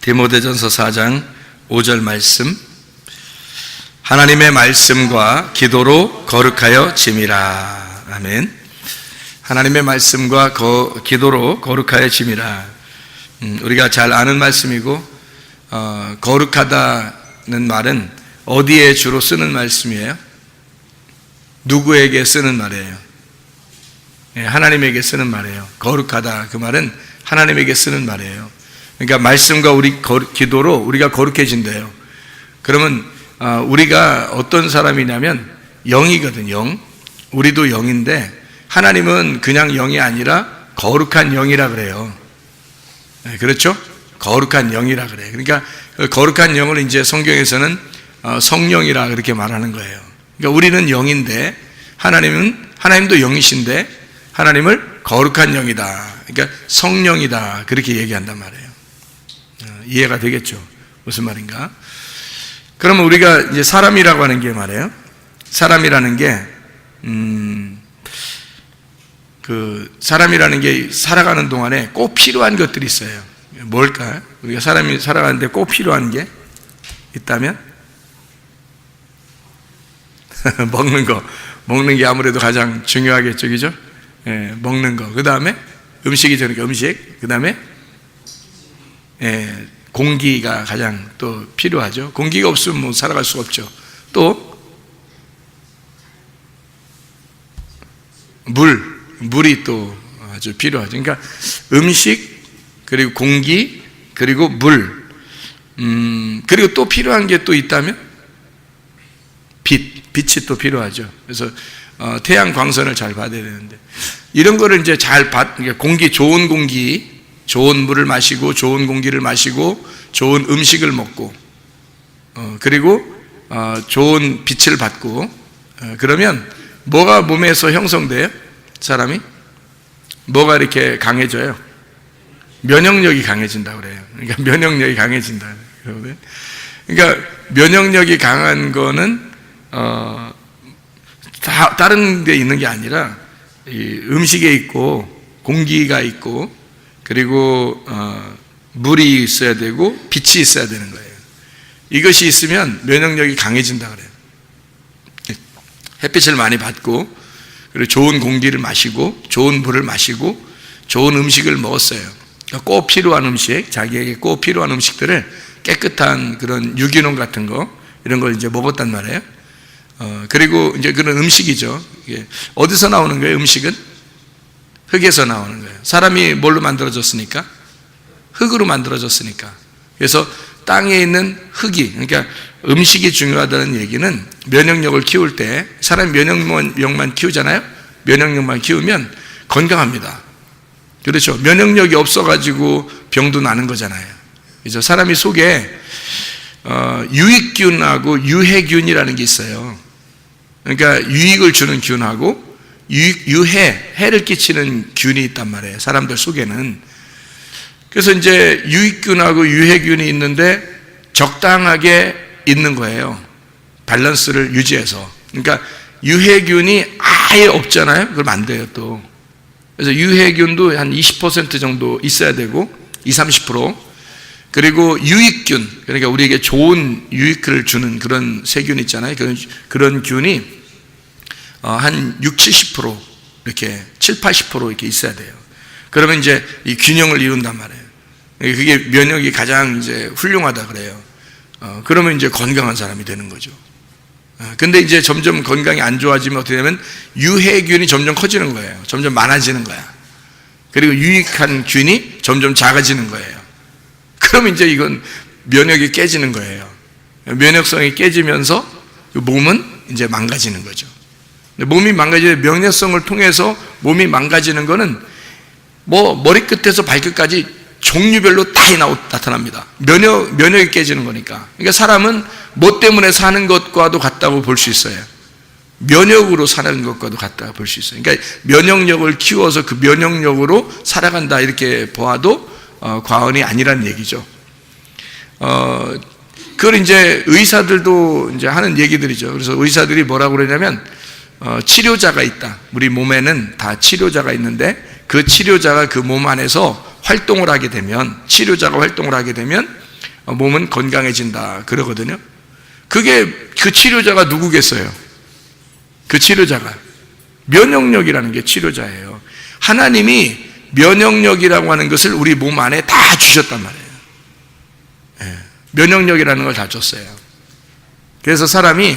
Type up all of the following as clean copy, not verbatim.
디모데전서 4장 5절 말씀. 하나님의 말씀과 기도로 거룩하여 짐이라. 아멘. 하나님의 말씀과 기도로 거룩하여 짐이라. 우리가 잘 아는 말씀이고, 거룩하다는 말은 어디에 주로 쓰는 말씀이에요? 누구에게 쓰는 말이에요? 하나님에게 쓰는 말이에요. 거룩하다, 그 말은 하나님에게 쓰는 말이에요. 그러니까 말씀과 우리 기도로 우리가 거룩해진대요. 그러면 우리가 어떤 사람이냐면 영이거든. 영. 우리도 영인데 하나님은 그냥 영이 아니라 거룩한 영이라 그래요. 그렇죠? 거룩한 영이라 그래요. 그러니까 거룩한 영을 이제 성경에서는 성령이라 그렇게 말하는 거예요. 그러니까 우리는 영인데 하나님도 영이신데 하나님을 거룩한 영이다. 그러니까 성령이다. 그렇게 얘기한단 말이에요. 이해가 되겠죠? 무슨 말인가? 그러면 우리가 이제 사람이라고 하는 게 말이에요. 사람이라는 게, 사람이라는 게 살아가는 동안에 꼭 필요한 것들이 있어요. 뭘까? 우리가 사람이 살아가는데 꼭 필요한 게 있다면? 먹는 게 아무래도 가장 중요하겠죠, 그죠? 예, 먹는 거. 그 다음에 음식이죠. 그러니까 음식. 그 다음에 공기가 가장 또 필요하죠. 공기가 없으면 뭐 살아갈 수가 없죠. 또 물이 또 아주 필요하죠. 그러니까 음식, 그리고 공기, 그리고 물, 그리고 또 필요한 게 또 있다면 빛이 또 필요하죠. 그래서 태양 광선을 잘 받아야 되는데, 이런 거를 이제 공기, 좋은 공기, 좋은 물을 마시고, 좋은 공기를 마시고, 좋은 음식을 먹고, 그리고 좋은 빛을 받고, 그러면 뭐가 몸에서 형성돼요? 사람이? 뭐가 이렇게 강해져요? 면역력이 강해진다고 그래요. 그러니까 면역력이 강해진다. 그러니까 면역력이 강한 거는 다른 데 있는 게 아니라 이 음식에 있고, 공기가 있고, 그리고 물이 있어야 되고 빛이 있어야 되는 거예요. 이것이 있으면 면역력이 강해진다 그래요. 햇빛을 많이 받고, 그리고 좋은 공기를 마시고, 좋은 물을 마시고, 좋은 음식을 먹었어요. 꼭 필요한 음식, 자기에게 꼭 필요한 음식들을 깨끗한 그런 유기농 같은 거, 이런 걸 이제 먹었단 말이에요. 그리고 이제 그런 음식이죠. 이게 어디서 나오는 거예요? 음식은 흙에서 나오는 거예요. 사람이 뭘로 만들어졌으니까? 흙으로 만들어졌으니까. 그래서 땅에 있는 흙이, 그러니까 음식이 중요하다는 얘기는 면역력을 키울 때, 사람이 면역력만 키우잖아요. 면역력만 키우면 건강합니다. 그렇죠? 면역력이 없어가지고 병도 나는 거잖아요. 그래서 사람이 속에 유익균하고 유해균이라는 게 있어요. 그러니까 유익을 주는 균하고 해를 끼치는 균이 있단 말이에요. 사람들 속에는. 그래서 이제 유익균하고 유해균이 있는데 적당하게 있는 거예요. 밸런스를 유지해서. 그러니까 유해균이 아예 없잖아요. 그럼 안 돼요, 또. 그래서 유해균도 한 20% 정도 있어야 되고, 20-30%. 그리고 유익균, 그러니까 우리에게 좋은 유익을 주는 그런 세균 있잖아요. 그런 균이 한 60-70% 이렇게 70-80% 이렇게 있어야 돼요. 그러면 이제 이 균형을 이룬단 말이에요. 그게 면역이 가장 이제 훌륭하다 그래요. 그러면 이제 건강한 사람이 되는 거죠. 근데 이제 점점 건강이 안 좋아지면 어떻게 되냐면 유해균이 점점 커지는 거예요. 점점 많아지는 거야. 그리고 유익한 균이 점점 작아지는 거예요. 그럼 이제 이건 면역이 깨지는 거예요. 면역성이 깨지면서 몸은 이제 망가지는 거죠. 몸이 망가지는, 면역성을 통해서 몸이 망가지는 거는 뭐 머리끝에서 발끝까지 종류별로 다 나타납니다. 면역이 깨지는 거니까. 그러니까 사람은 뭐 때문에 사는 것과도 같다고 볼 수 있어요. 면역으로 사는 것과도 같다고 볼 수 있어요. 그러니까 면역력을 키워서 그 면역력으로 살아간다, 이렇게 보아도 과언이 아니란 얘기죠. 그걸 이제 의사들도 이제 하는 얘기들이죠. 그래서 의사들이 뭐라고 그러냐면, 치료자가 있다. 우리 몸에는 다 치료자가 있는데, 그 치료자가 그 몸 안에서 활동을 하게 되면, 치료자가 활동을 하게 되면 몸은 건강해진다 그러거든요. 그게 그 치료자가 누구겠어요? 그 치료자가 면역력이라는 게 치료자예요. 하나님이 면역력이라고 하는 것을 우리 몸 안에 다 주셨단 말이에요. 면역력이라는 걸 다 줬어요. 그래서 사람이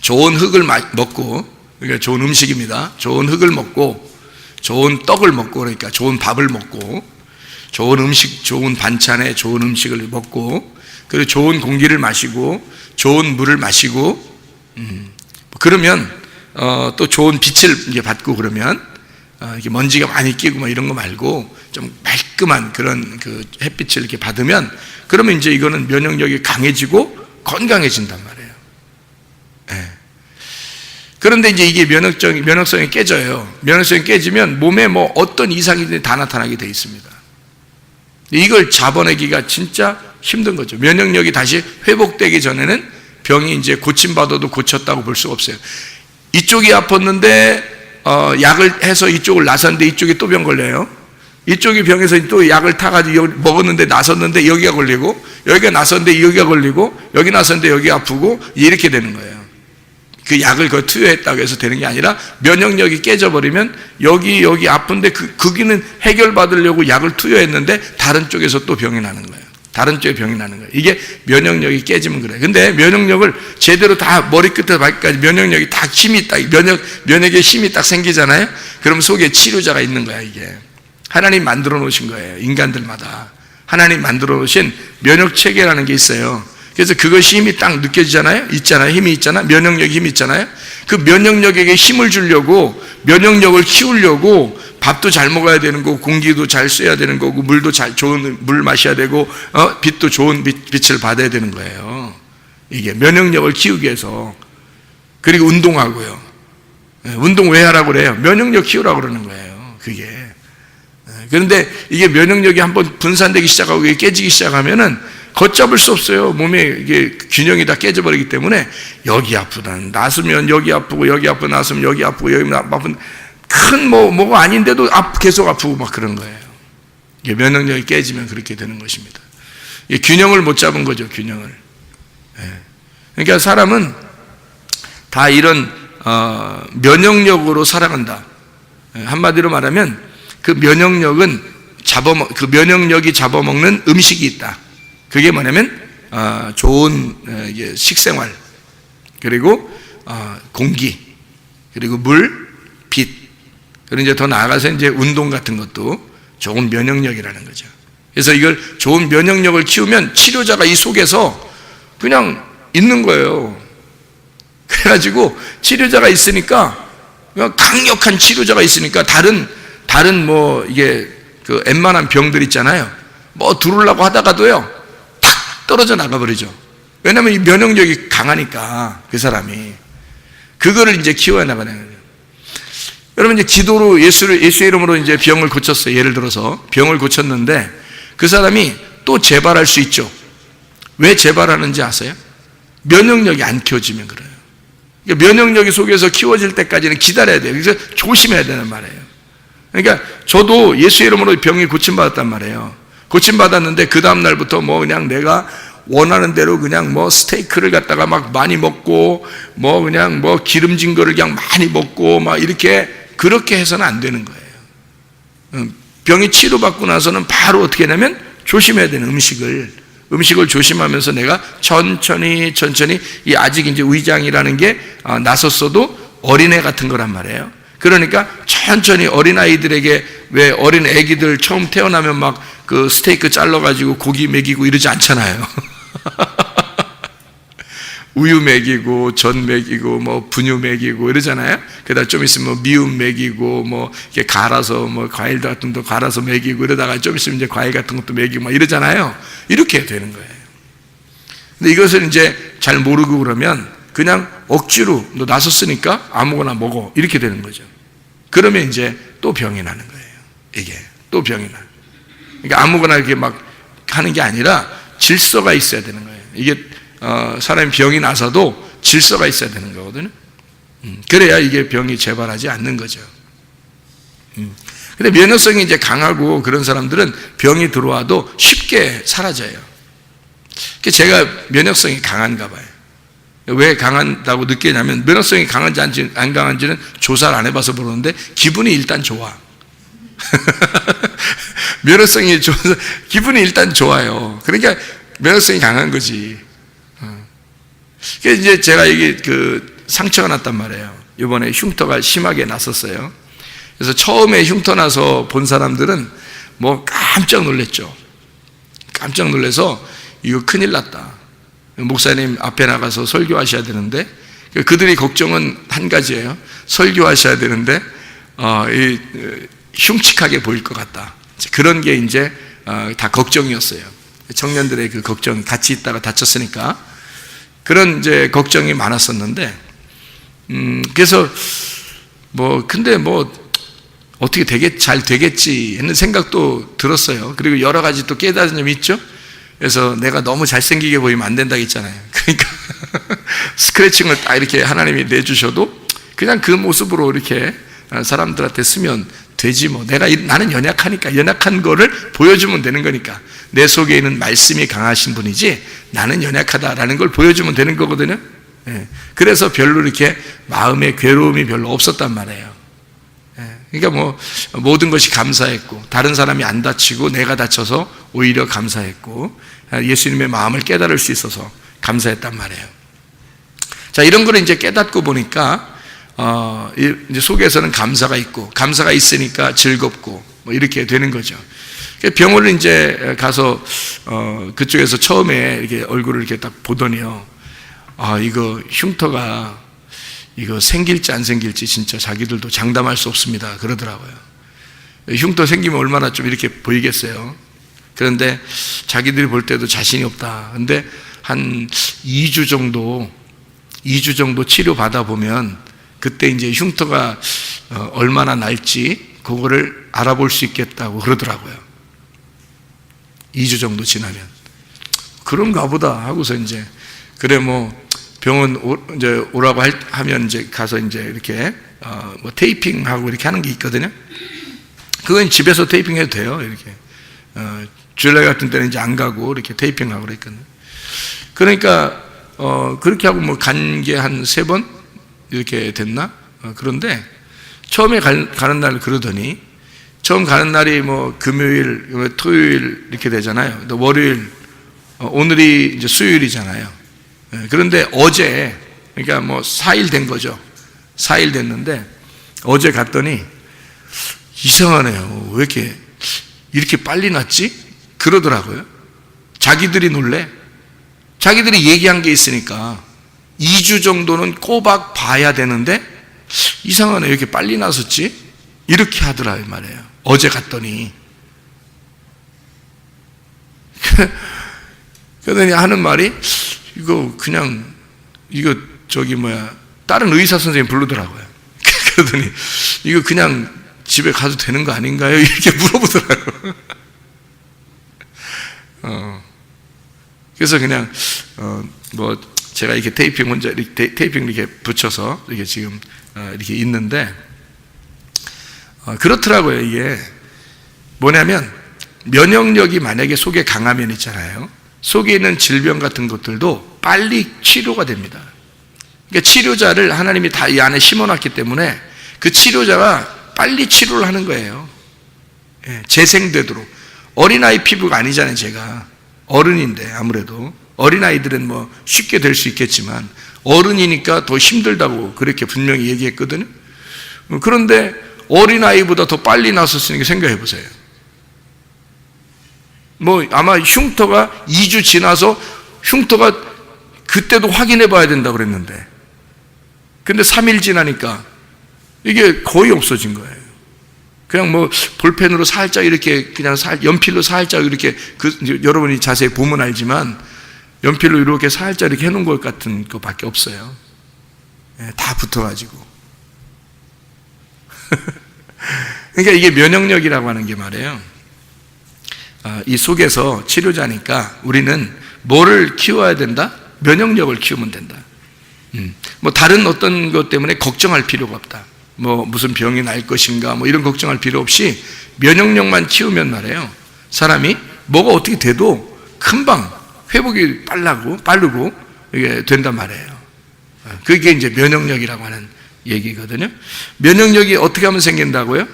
좋은 흙을 먹고, 그러니까 좋은 음식입니다. 좋은 흙을 먹고, 좋은 떡을 먹고, 그러니까 좋은 밥을 먹고, 좋은 음식, 좋은 반찬에 좋은 음식을 먹고, 그리고 좋은 공기를 마시고, 좋은 물을 마시고, 그러면 또 좋은 빛을 이제 받고 그러면 이렇게 먼지가 많이 끼고 뭐 이런 거 말고 좀 말끔한 그런 그 햇빛을 이렇게 받으면 그러면 이제 이거는 면역력이 강해지고 건강해진단 말이에요. 네. 그런데 이제 이게 면역성이 깨져요. 면역성이 깨지면 몸에 뭐 어떤 이상이 다 나타나게 돼 있습니다. 이걸 잡아내기가 진짜 힘든 거죠. 면역력이 다시 회복되기 전에는 병이 이제 고침받아도 고쳤다고 볼 수가 없어요. 이쪽이 아팠는데 약을 해서 이쪽을 나섰는데 이쪽이 또 병 걸려요. 이쪽이 병에서 또 약을 타가지고 먹었는데 나섰는데 여기가 걸리고, 여기가 나섰는데 여기가 걸리고, 여기 나섰는데 여기가 아프고, 이렇게 되는 거예요. 그 약을 투여했다고 해서 되는 게 아니라 면역력이 깨져버리면 여기 아픈데 거기는 해결받으려고 약을 투여했는데 다른 쪽에서 또 병이 나는 거예요. 다른 쪽에 병이 나는 거예요. 이게 면역력이 깨지면 그래요. 근데 면역력을 제대로 다 머리끝에서 발끝까지 면역력이 다 힘이 딱, 면역의 힘이 딱 생기잖아요. 그럼 속에 치료자가 있는 거야, 이게. 하나님 만들어 놓으신 거예요. 인간들마다. 하나님 만들어 놓으신 면역 체계라는 게 있어요. 그래서 그것이 힘이 딱 느껴지잖아요. 있잖아요. 힘이 있잖아. 면역력이 힘이 있잖아요. 그 면역력에게 힘을 주려고, 면역력을 키우려고 밥도 잘 먹어야 되는 거고, 공기도 잘 쐬야 되는 거고, 물도 좋은 물 마셔야 되고, 빛도 좋은 빛을 받아야 되는 거예요. 이게 면역력을 키우기 위해서. 그리고 운동하고요. 운동 왜 하라고 그래요? 면역력 키우라고 그러는 거예요. 그게. 그런데 이게 면역력이 한번 분산되기 시작하고 깨지기 시작하면은 걷잡을 수 없어요. 몸에 이게 균형이 다 깨져버리기 때문에 여기 아프다. 나서면 여기 아프고, 여기 아프고, 나서면 여기 아프고, 여기 아픈 큰 뭐가 아닌데도 계속 아프고 막 그런 거예요. 이게 면역력이 깨지면 그렇게 되는 것입니다. 이게 균형을 못 잡은 거죠, 균형을. 그러니까 사람은 다 이런 면역력으로 살아간다. 한마디로 말하면 그 면역력이 잡아먹는 음식이 있다. 그게 뭐냐면 좋은 식생활, 그리고 공기, 그리고 물, 빛, 그리고 이제 더 나아가서 이제 운동 같은 것도 좋은 면역력이라는 거죠. 그래서 이걸 좋은 면역력을 키우면 치료자가 이 속에서 그냥 있는 거예요. 그래가지고 치료자가 있으니까, 강력한 치료자가 있으니까 다른 뭐 이게 그 웬만한 병들 있잖아요. 뭐 두르려고 하다가도요, 탁 떨어져 나가버리죠. 왜냐하면 이 면역력이 강하니까 그 사람이 그거를 이제 키워야 나가는 거예요. 여러분 이제 기도로 예수의 이름으로 이제 병을 고쳤어요. 예를 들어서 병을 고쳤는데 그 사람이 또 재발할 수 있죠. 왜 재발하는지 아세요? 면역력이 안 키워지면 그래요. 그러니까 면역력이 속에서 키워질 때까지는 기다려야 돼요. 그래서 조심해야 되는 말이에요. 그러니까 저도 예수의 이름으로 병이 고침받았단 말이에요. 고침받았는데 그 다음날부터 뭐 그냥 내가 원하는 대로 그냥 뭐 스테이크를 갖다가 막 많이 먹고 뭐 그냥 뭐 기름진 거를 그냥 많이 먹고 막 이렇게 그렇게 해서는 안 되는 거예요. 병이 치료받고 나서는 바로 어떻게 하냐면 조심해야 되는 음식을 조심하면서 내가 천천히 이 아직 이제 위장이라는 게 나섰어도 어린애 같은 거란 말이에요. 그러니까 천천히 어린아이들에게, 왜 어린 애기들 처음 태어나면 막 그 스테이크 잘라가지고 고기 먹이고 이러지 않잖아요. 우유 먹이고 전 먹이고 뭐 분유 먹이고 이러잖아요. 그러다 좀 있으면 뭐 미음 먹이고 뭐 이렇게 갈아서 뭐 과일 같은 것도 갈아서 먹이고 이러다가 좀 있으면 이제 과일 같은 것도 먹이고 막 이러잖아요. 이렇게 되는 거예요. 근데 이것을 이제 잘 모르고 그러면 그냥 억지로 너 나섰으니까 아무거나 먹어 이렇게 되는 거죠. 그러면 이제 또 병이 나는 거예요. 이게 또 병이 나. 그러니까 아무거나 이렇게 막 하는 게 아니라 질서가 있어야 되는 거예요. 이게 사람이 병이 나서도 질서가 있어야 되는 거거든요. 그래야 이게 병이 재발하지 않는 거죠. 근데 면역성이 이제 강하고 그런 사람들은 병이 들어와도 쉽게 사라져요. 제가 면역성이 강한가 봐요. 왜 강한다고 느끼냐면 면역성이 강한지 안 강한지는 조사를 안 해봐서 모르는데 기분이 일단 좋아. 면역성이 좋아서 기분이 일단 좋아요. 그러니까 면역성이 강한 거지. 그래서 이제 제가 이게 상처가 났단 말이에요. 이번에 흉터가 심하게 났었어요. 그래서 처음에 흉터 나서 본 사람들은 뭐 깜짝 놀랐죠. 깜짝 놀라서 이거 큰일 났다. 목사님 앞에 나가서 설교하셔야 되는데, 그들이 걱정은 한 가지예요. 설교하셔야 되는데 흉측하게 보일 것 같다. 그런 게 이제 다 걱정이었어요. 청년들의 그 걱정, 같이 있다가 다쳤으니까 그런 이제 걱정이 많았었는데, 그래서 근데 어떻게 잘 되겠지 하는 생각도 들었어요. 그리고 여러 가지 또 깨달은 점이 있죠. 그래서 내가 너무 잘생기게 보이면 안 된다고 했잖아요. 그러니까 스크래칭을 딱 이렇게 하나님이 내주셔도 그냥 그 모습으로 이렇게 사람들한테 쓰면 되지 뭐. 나는 연약하니까 연약한 거를 보여주면 되는 거니까. 내 속에 있는 말씀이 강하신 분이지 나는 연약하다라는 걸 보여주면 되는 거거든요. 그래서 별로 이렇게 마음의 괴로움이 별로 없었단 말이에요. 그러니까 모든 것이 감사했고, 다른 사람이 안 다치고 내가 다쳐서 오히려 감사했고, 예수님의 마음을 깨달을 수 있어서 감사했단 말이에요. 자, 이런 거를 이제 깨닫고 보니까 이제 속에서는 감사가 있고, 감사가 있으니까 즐겁고 이렇게 되는 거죠. 병원을 이제 가서 그쪽에서 처음에 이렇게 얼굴을 이렇게 딱 보더니요, 이거 흉터가 이거 생길지 안 생길지 진짜 자기들도 장담할 수 없습니다 그러더라고요. 흉터 생기면 얼마나 좀 이렇게 보이겠어요. 그런데 자기들이 볼 때도 자신이 없다. 근데 한 2주 정도 치료 받아 보면 그때 이제 흉터가 얼마나 날지 그거를 알아볼 수 있겠다고 그러더라고요. 2주 정도 지나면. 그런가 보다 하고서 이제 그래 병원 이제 오라고 하면 이제 가서 이제 이렇게 테이핑하고 이렇게 하는 게 있거든요. 그건 집에서 테이핑해도 돼요. 이렇게 주일날 같은 때는 이제 안 가고 이렇게 테이핑하고 그랬거든요. 그러니까 그렇게 하고 간 게 한 3번 이렇게 됐나? 그런데 처음에 가는 날 그러더니, 처음 가는 날이 금요일, 토요일 이렇게 되잖아요. 또 월요일, 오늘이 이제 수요일이잖아요. 그런데 어제, 그러니까 4일 된 거죠. 4일 됐는데 어제 갔더니 이상하네요. 왜 이렇게 빨리 났지? 그러더라고요. 자기들이 놀래. 자기들이 얘기한 게 있으니까 2주 정도는 꼬박 봐야 되는데 이상하네. 왜 이렇게 빨리 났었지? 이렇게 하더라 이 말이에요. 어제 갔더니. 그러더니 하는 말이 다른 의사 선생님 부르더라고요. 그러더니 이거 그냥 집에 가도 되는 거 아닌가요? 이렇게 물어보더라고요. 그래서 그냥 제가 이렇게 테이핑 이렇게 붙여서 이렇게 지금 이렇게 있는데, 그렇더라고요. 이게 뭐냐면 면역력이 만약에 속에 강하면 있잖아요. 속에 있는 질병 같은 것들도 빨리 치료가 됩니다. 그러니까 치료자를 하나님이 다 이 안에 심어놨기 때문에 그 치료자가 빨리 치료를 하는 거예요. 재생되도록. 어린아이 피부가 아니잖아요. 제가 어른인데, 아무래도 어린아이들은 쉽게 될 수 있겠지만 어른이니까 더 힘들다고 그렇게 분명히 얘기했거든요. 그런데 어린아이보다 더 빨리 났었으니까 생각해 보세요. 아마 흉터가 2주 지나서 흉터가 그때도 확인해 봐야 된다고 그랬는데, 근데 3일 지나니까 이게 거의 없어진 거예요. 그냥 볼펜으로 살짝 이렇게 그냥 연필로 살짝 이렇게 여러분이 자세히 보면 알지만 연필로 이렇게 살짝 이렇게 해놓은 것 같은 것밖에 없어요. 다 붙어가지고. 그러니까 이게 면역력이라고 하는 게 말이에요. 이 속에서 치료자니까 우리는 뭐를 키워야 된다? 면역력을 키우면 된다. 다른 어떤 것 때문에 걱정할 필요가 없다. 무슨 병이 날 것인가 이런 걱정할 필요 없이 면역력만 키우면 말이에요. 사람이 뭐가 어떻게 돼도 금방 회복이 빠르고 이게 된단 말이에요. 그게 이제 면역력이라고 하는 얘기거든요. 면역력이 어떻게 하면 생긴다고요?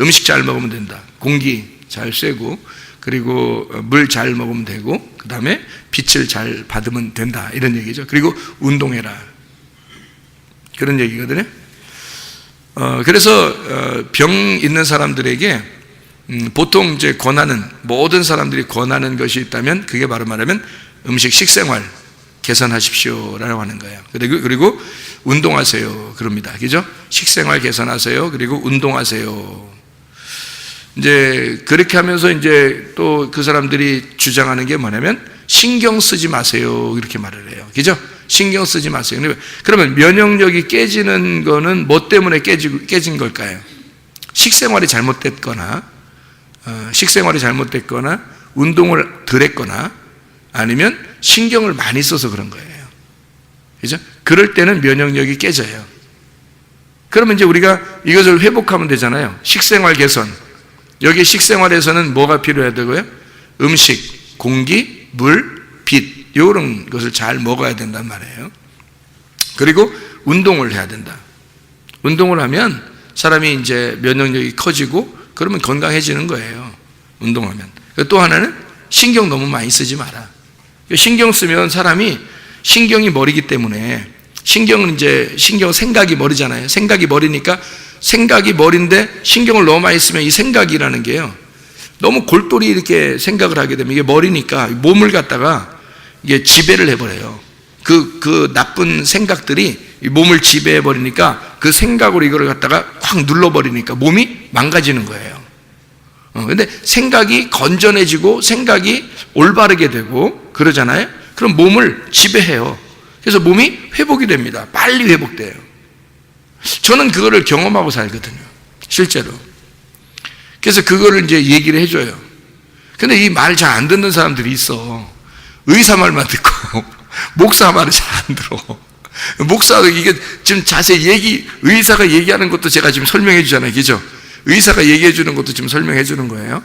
음식 잘 먹으면 된다. 공기 잘 쐬고, 그리고 물 잘 먹으면 되고, 그 다음에 빛을 잘 받으면 된다. 이런 얘기죠. 그리고 운동해라. 그런 얘기거든요. 그래서 병 있는 사람들에게 보통 이제 권하는, 모든 사람들이 권하는 것이 있다면 그게 바로 말하면 식생활 개선하십시오라고 하는 거예요. 그리고 운동하세요. 그럽니다. 그죠? 식생활 개선하세요. 그리고 운동하세요. 이제 그렇게 하면서 이제 또 그 사람들이 주장하는 게 뭐냐면 신경 쓰지 마세요. 이렇게 말을 해요. 그죠? 신경 쓰지 마세요. 그러면 면역력이 깨지는 거는 뭐 때문에 깨진 걸까요? 식생활이 잘못됐거나, 운동을 덜 했거나, 아니면 신경을 많이 써서 그런 거예요. 그죠? 그럴 때는 면역력이 깨져요. 그러면 이제 우리가 이것을 회복하면 되잖아요. 식생활 개선. 여기 식생활에서는 뭐가 필요해야 되고요? 음식, 공기, 물, 빛, 이런 것을 잘 먹어야 된단 말이에요. 그리고 운동을 해야 된다. 운동을 하면 사람이 이제 면역력이 커지고 그러면 건강해지는 거예요. 운동하면. 또 하나는 신경 너무 많이 쓰지 마라. 신경 쓰면 사람이 신경이 머리기 때문에 신경은 이제 생각이 머리잖아요. 생각이 머리니까 생각이 머리인데 신경을 너무 많이 쓰면 이 생각이라는 게요. 너무 골똘히 이렇게 생각을 하게 되면 이게 머리니까 몸을 갖다가 이게 지배를 해버려요. 그 나쁜 생각들이 몸을 지배해버리니까 그 생각으로 이걸 갖다가 확 눌러버리니까 몸이 망가지는 거예요. 근데 생각이 건전해지고 생각이 올바르게 되고 그러잖아요. 그럼 몸을 지배해요. 그래서 몸이 회복이 됩니다. 빨리 회복돼요. 저는 그거를 경험하고 살거든요. 실제로. 그래서 그거를 이제 얘기를 해줘요. 근데 이 말 잘 안 듣는 사람들이 있어. 의사 말만 듣고 목사 말을 잘 안 들어. 목사가 이게 지금 자세히 의사가 얘기하는 것도 제가 지금 설명해 주잖아요. 그죠? 의사가 얘기해 주는 것도 지금 설명해 주는 거예요.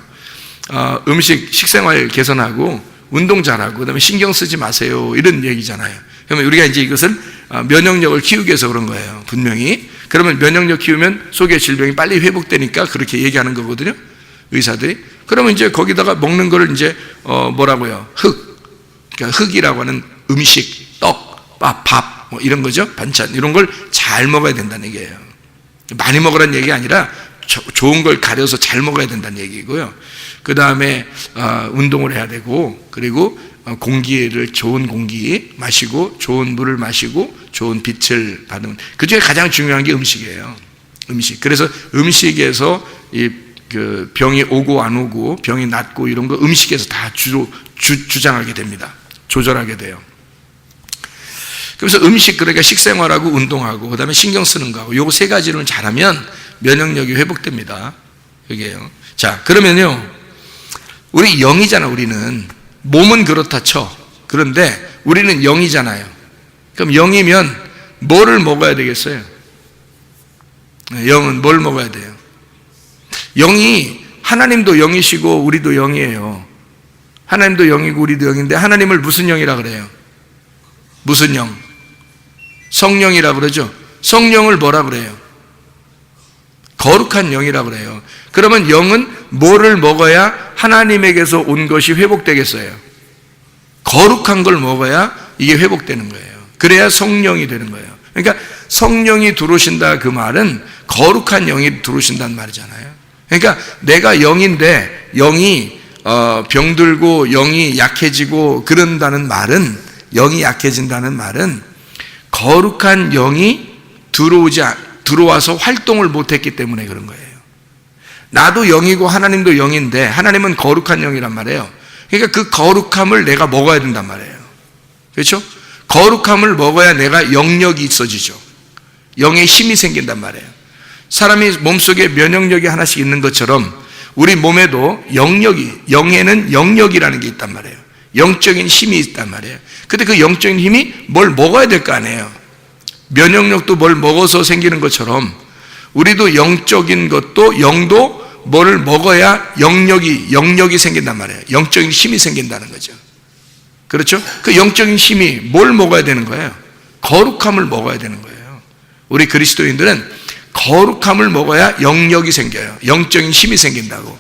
식생활 개선하고 운동 잘하고 그다음에 신경 쓰지 마세요. 이런 얘기잖아요. 그러면 우리가 이제 이것은 면역력을 키우기 위해서 그런 거예요. 분명히. 그러면 면역력 키우면 속의 질병이 빨리 회복되니까 그렇게 얘기하는 거거든요. 의사들이. 그러면 이제 거기다가 먹는 거를 이제 뭐라고요? 그러니까 흙이라고 하는 음식, 떡, 밥, 뭐 이런 거죠. 반찬 이런 걸 잘 먹어야 된다는 얘기예요. 많이 먹으라는 얘기 아니라 좋은 걸 가려서 잘 먹어야 된다는 얘기고요. 그 다음에 운동을 해야 되고, 그리고 좋은 공기 마시고, 좋은 물을 마시고, 좋은 빛을 받으면, 그 중에 가장 중요한 게 음식이에요. 음식. 그래서 음식에서 그 병이 오고 안 오고, 병이 낫고 이런 거 음식에서 다 주장하게 됩니다. 조절하게 돼요. 그래서 음식, 그러니까 식생활하고 운동하고, 그 다음에 신경 쓰는 거하고, 요거 세 가지를 잘하면 면역력이 회복됩니다. 여기에요. 자, 그러면요. 우리 영이잖아, 우리는. 몸은 그렇다 쳐. 그런데 우리는 영이잖아요. 그럼 영이면 뭐를 먹어야 되겠어요? 영은 뭘 먹어야 돼요? 영이, 하나님도 영이시고 우리도 영이에요. 하나님도 영이고 우리도 영인데 하나님을 무슨 영이라 그래요? 무슨 영? 성령이라 그러죠. 성령을 뭐라 그래요? 거룩한 영이라 그래요. 그러면 영은 뭐를 먹어야 하나님에게서 온 것이 회복되겠어요? 거룩한 걸 먹어야 이게 회복되는 거예요. 그래야 성령이 되는 거예요. 그러니까 성령이 들어오신다 그 말은 거룩한 영이 들어오신다는 말이잖아요. 그러니까 내가 영인데 영이 병들고 영이 약해지고 그런다는 말은, 영이 약해진다는 말은 거룩한 영이 들어와서 활동을 못했기 때문에 그런 거예요. 나도 영이고 하나님도 영인데 하나님은 거룩한 영이란 말이에요. 그러니까 그 거룩함을 내가 먹어야 된단 말이에요. 그렇죠? 거룩함을 먹어야 내가 영력이 있어지죠. 영의 힘이 생긴단 말이에요. 사람이 몸속에 면역력이 하나씩 있는 것처럼 우리 몸에도 영에는 영력이라는 게 있단 말이에요. 영적인 힘이 있단 말이에요. 근데 그 영적인 힘이 뭘 먹어야 될 거 아니에요. 면역력도 뭘 먹어서 생기는 것처럼 우리도 영적인 것도, 영도 뭐를 먹어야 영력이 생긴단 말이에요. 영적인 힘이 생긴다는 거죠. 그렇죠? 그 영적인 힘이 뭘 먹어야 되는 거예요? 거룩함을 먹어야 되는 거예요. 우리 그리스도인들은 거룩함을 먹어야 영력이 생겨요. 영적인 힘이 생긴다고.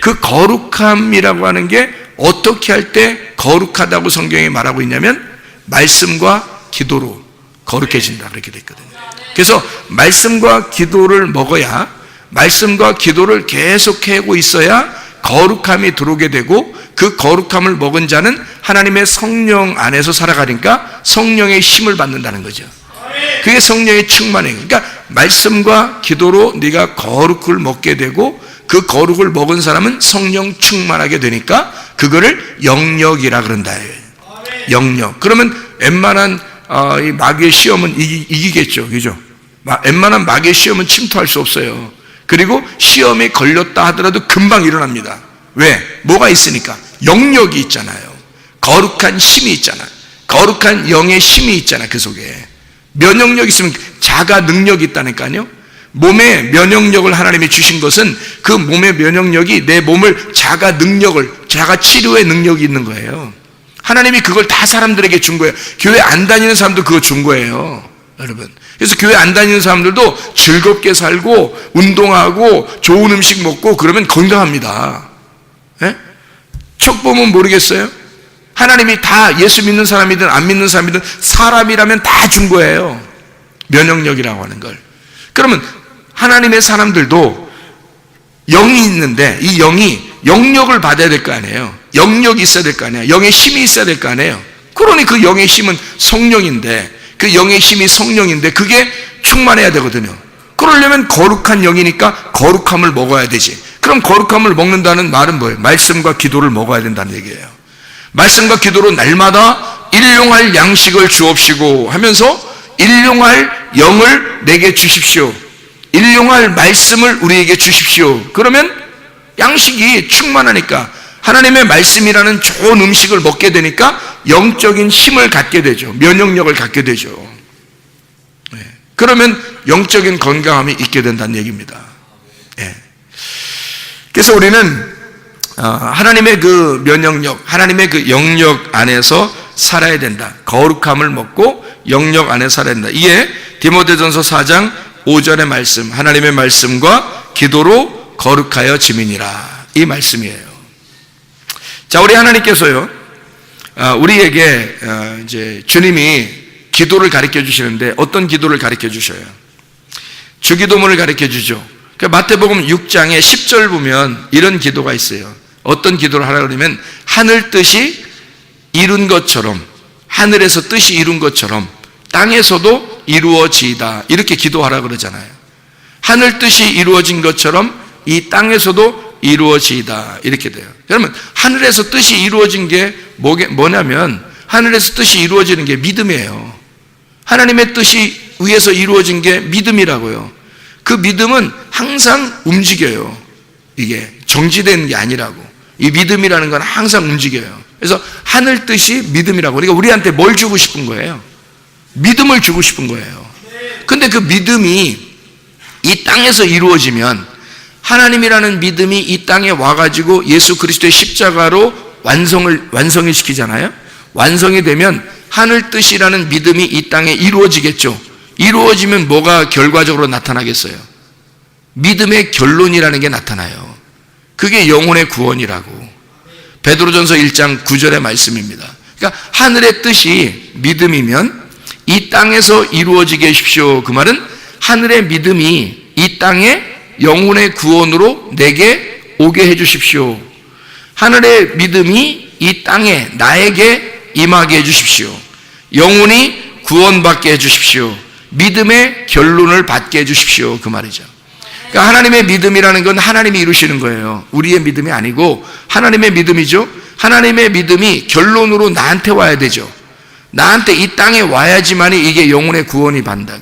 그 거룩함이라고 하는 게 어떻게 할 때 거룩하다고 성경이 말하고 있냐면 말씀과 기도로 거룩해진다 그렇게 돼 있거든요. 그래서 말씀과 기도를 먹어야, 말씀과 기도를 계속 하고 있어야 거룩함이 들어오게 되고, 그 거룩함을 먹은 자는 하나님의 성령 안에서 살아가니까 성령의 힘을 받는다는 거죠. 그게 성령의 충만이에요. 그러니까 말씀과 기도로 네가 거룩을 먹게 되고, 그 거룩을 먹은 사람은 성령 충만하게 되니까 그거를 영력이라 그런다. 영력. 그러면 웬만한 이 마귀의 시험은 이기겠죠. 그죠? 웬만한 마귀의 시험은 침투할 수 없어요. 그리고 시험에 걸렸다 하더라도 금방 일어납니다. 왜? 뭐가 있으니까? 영력이 있잖아요. 거룩한 힘이 있잖아요. 거룩한 영의 힘이 있잖아요. 그 속에 면역력이 있으면 자가 능력이 있다니까요. 몸에 면역력을 하나님이 주신 것은 그 몸의 면역력이 내 몸을 자가 능력을, 자가 치료의 능력이 있는 거예요. 하나님이 그걸 다 사람들에게 준 거예요. 교회 안 다니는 사람도 그거 준 거예요, 여러분. 그래서 교회 안 다니는 사람들도 즐겁게 살고 운동하고 좋은 음식 먹고 그러면 건강합니다. 예? 척 보면 모르겠어요? 하나님이 다 예수 믿는 사람이든 안 믿는 사람이든 사람이라면 다 준 거예요. 면역력이라고 하는 걸. 그러면 하나님의 사람들도 영이 있는데 이 영이 영력을 받아야 될 거 아니에요. 영력이 있어야 될 거 아니에요. 영의 힘이 있어야 될 거 아니에요. 그러니 그 영의 힘은 성령인데, 그 영의 힘이 성령인데 그게 충만해야 되거든요. 그러려면 거룩한 영이니까 거룩함을 먹어야 되지. 그럼 거룩함을 먹는다는 말은 뭐예요? 말씀과 기도를 먹어야 된다는 얘기예요. 말씀과 기도로 날마다 일용할 양식을 주옵시고 하면서 일용할 영을 내게 주십시오. 일용할 말씀을 우리에게 주십시오. 그러면 양식이 충만하니까 하나님의 말씀이라는 좋은 음식을 먹게 되니까 영적인 힘을 갖게 되죠. 면역력을 갖게 되죠. 그러면 영적인 건강함이 있게 된다는 얘기입니다. 그래서 우리는 하나님의 그 면역력, 하나님의 그 영역 안에서 살아야 된다. 거룩함을 먹고 영역 안에 살아야 된다. 이게 디모데전서 4장 5절의 말씀, 하나님의 말씀과 기도로 거룩하여 지민이라, 이 말씀이에요. 자, 우리 하나님께서요, 우리에게 이제 주님이 기도를 가르쳐 주시는데 어떤 기도를 가르쳐 주셔요? 주기도문을 가르쳐 주죠. 마태복음 6장에 10절 보면 이런 기도가 있어요. 어떤 기도를 하라 그러면 하늘 뜻이 이룬 것처럼, 하늘에서 뜻이 이룬 것처럼 땅에서도 이루어지이다, 이렇게 기도하라 그러잖아요. 하늘 뜻이 이루어진 것처럼 이 땅에서도 이루어지이다, 이렇게 돼요. 그러면 하늘에서 뜻이 이루어진 게 뭐냐면, 하늘에서 뜻이 이루어지는 게 믿음이에요. 하나님의 뜻이 위에서 이루어진 게 믿음이라고요. 그 믿음은 항상 움직여요. 이게 정지되는 게 아니라고. 이 믿음이라는 건 항상 움직여요. 그래서 하늘 뜻이 믿음이라고. 그러니까 우리한테 뭘 주고 싶은 거예요? 믿음을 주고 싶은 거예요. 근데 그 믿음이 이 땅에서 이루어지면, 하나님이라는 믿음이 이 땅에 와가지고 예수 그리스도의 십자가로 완성을 시키잖아요. 완성이 되면 하늘 뜻이라는 믿음이 이 땅에 이루어지겠죠. 이루어지면 뭐가 결과적으로 나타나겠어요? 믿음의 결론이라는 게 나타나요. 그게 영혼의 구원이라고. 베드로전서 1장 9절의 말씀입니다. 그러니까 하늘의 뜻이 믿음이면 이 땅에서 이루어지게 하십시오. 그 말은 하늘의 믿음이 이 땅에 영혼의 구원으로 내게 오게 해 주십시오. 하늘의 믿음이 이 땅에 나에게 임하게 해 주십시오. 영혼이 구원받게 해 주십시오. 믿음의 결론을 받게 해 주십시오. 그 말이죠. 그러니까 하나님의 믿음이라는 건 하나님이 이루시는 거예요. 우리의 믿음이 아니고 하나님의 믿음이죠. 하나님의 믿음이 결론으로 나한테 와야 되죠. 나한테 이 땅에 와야지만이 이게 영혼의 구원이 받는다.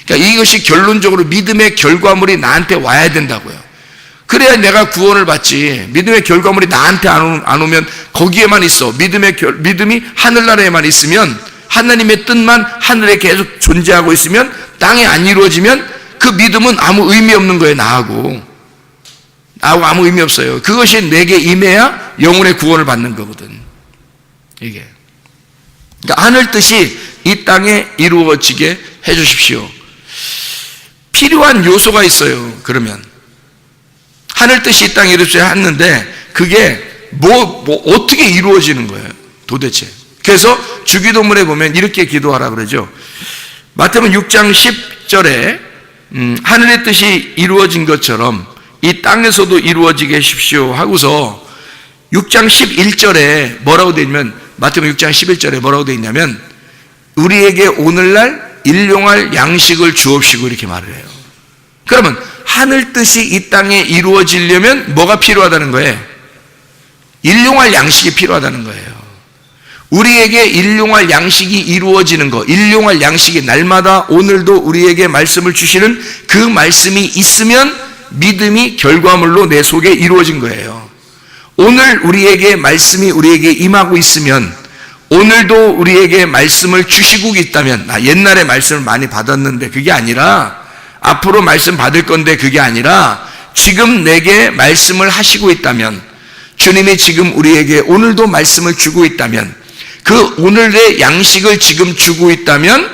그러니까 이것이 결론적으로 믿음의 결과물이 나한테 와야 된다고요. 그래야 내가 구원을 받지. 믿음의 결과물이 나한테 안 오면 거기에만 있어. 믿음이 하늘나라에만 있으면, 하나님의 뜻만 하늘에 계속 존재하고 있으면, 땅에 안 이루어지면 그 믿음은 아무 의미 없는 거예요. 나하고 아무 의미 없어요. 그것이 내게 임해야 영혼의 구원을 받는 거거든. 이게. 그러니까 하늘 뜻이 이 땅에 이루어지게 해 주십시오. 필요한 요소가 있어요. 그러면 하늘 뜻이 이 땅에 이루어져야 하는데 그게 어떻게 이루어지는 거예요 도대체. 그래서 주기도문에 보면 이렇게 기도하라 그러죠. 마태복음 6장 10절에 하늘의 뜻이 이루어진 것처럼 이 땅에서도 이루어지게 하십시오 하고서 6장 11절에 뭐라고 되어 있냐면, 마태복음 6장 11절에 뭐라고 되어 있냐면 우리에게 오늘날 일용할 양식을 주옵시고 이렇게 말을 해요. 그러면 하늘 뜻이 이 땅에 이루어지려면 뭐가 필요하다는 거예요? 일용할 양식이 필요하다는 거예요. 우리에게 일용할 양식이 이루어지는 거, 일용할 양식이 날마다 오늘도 우리에게 말씀을 주시는 그 말씀이 있으면 믿음이 결과물로 내 속에 이루어진 거예요. 오늘 우리에게 말씀이 우리에게 임하고 있으면, 오늘도 우리에게 말씀을 주시고 있다면, 옛날에 말씀을 많이 받았는데 그게 아니라 앞으로 말씀 받을 건데 그게 아니라 지금 내게 말씀을 하시고 있다면, 주님이 지금 우리에게 오늘도 말씀을 주고 있다면, 그 오늘의 양식을 지금 주고 있다면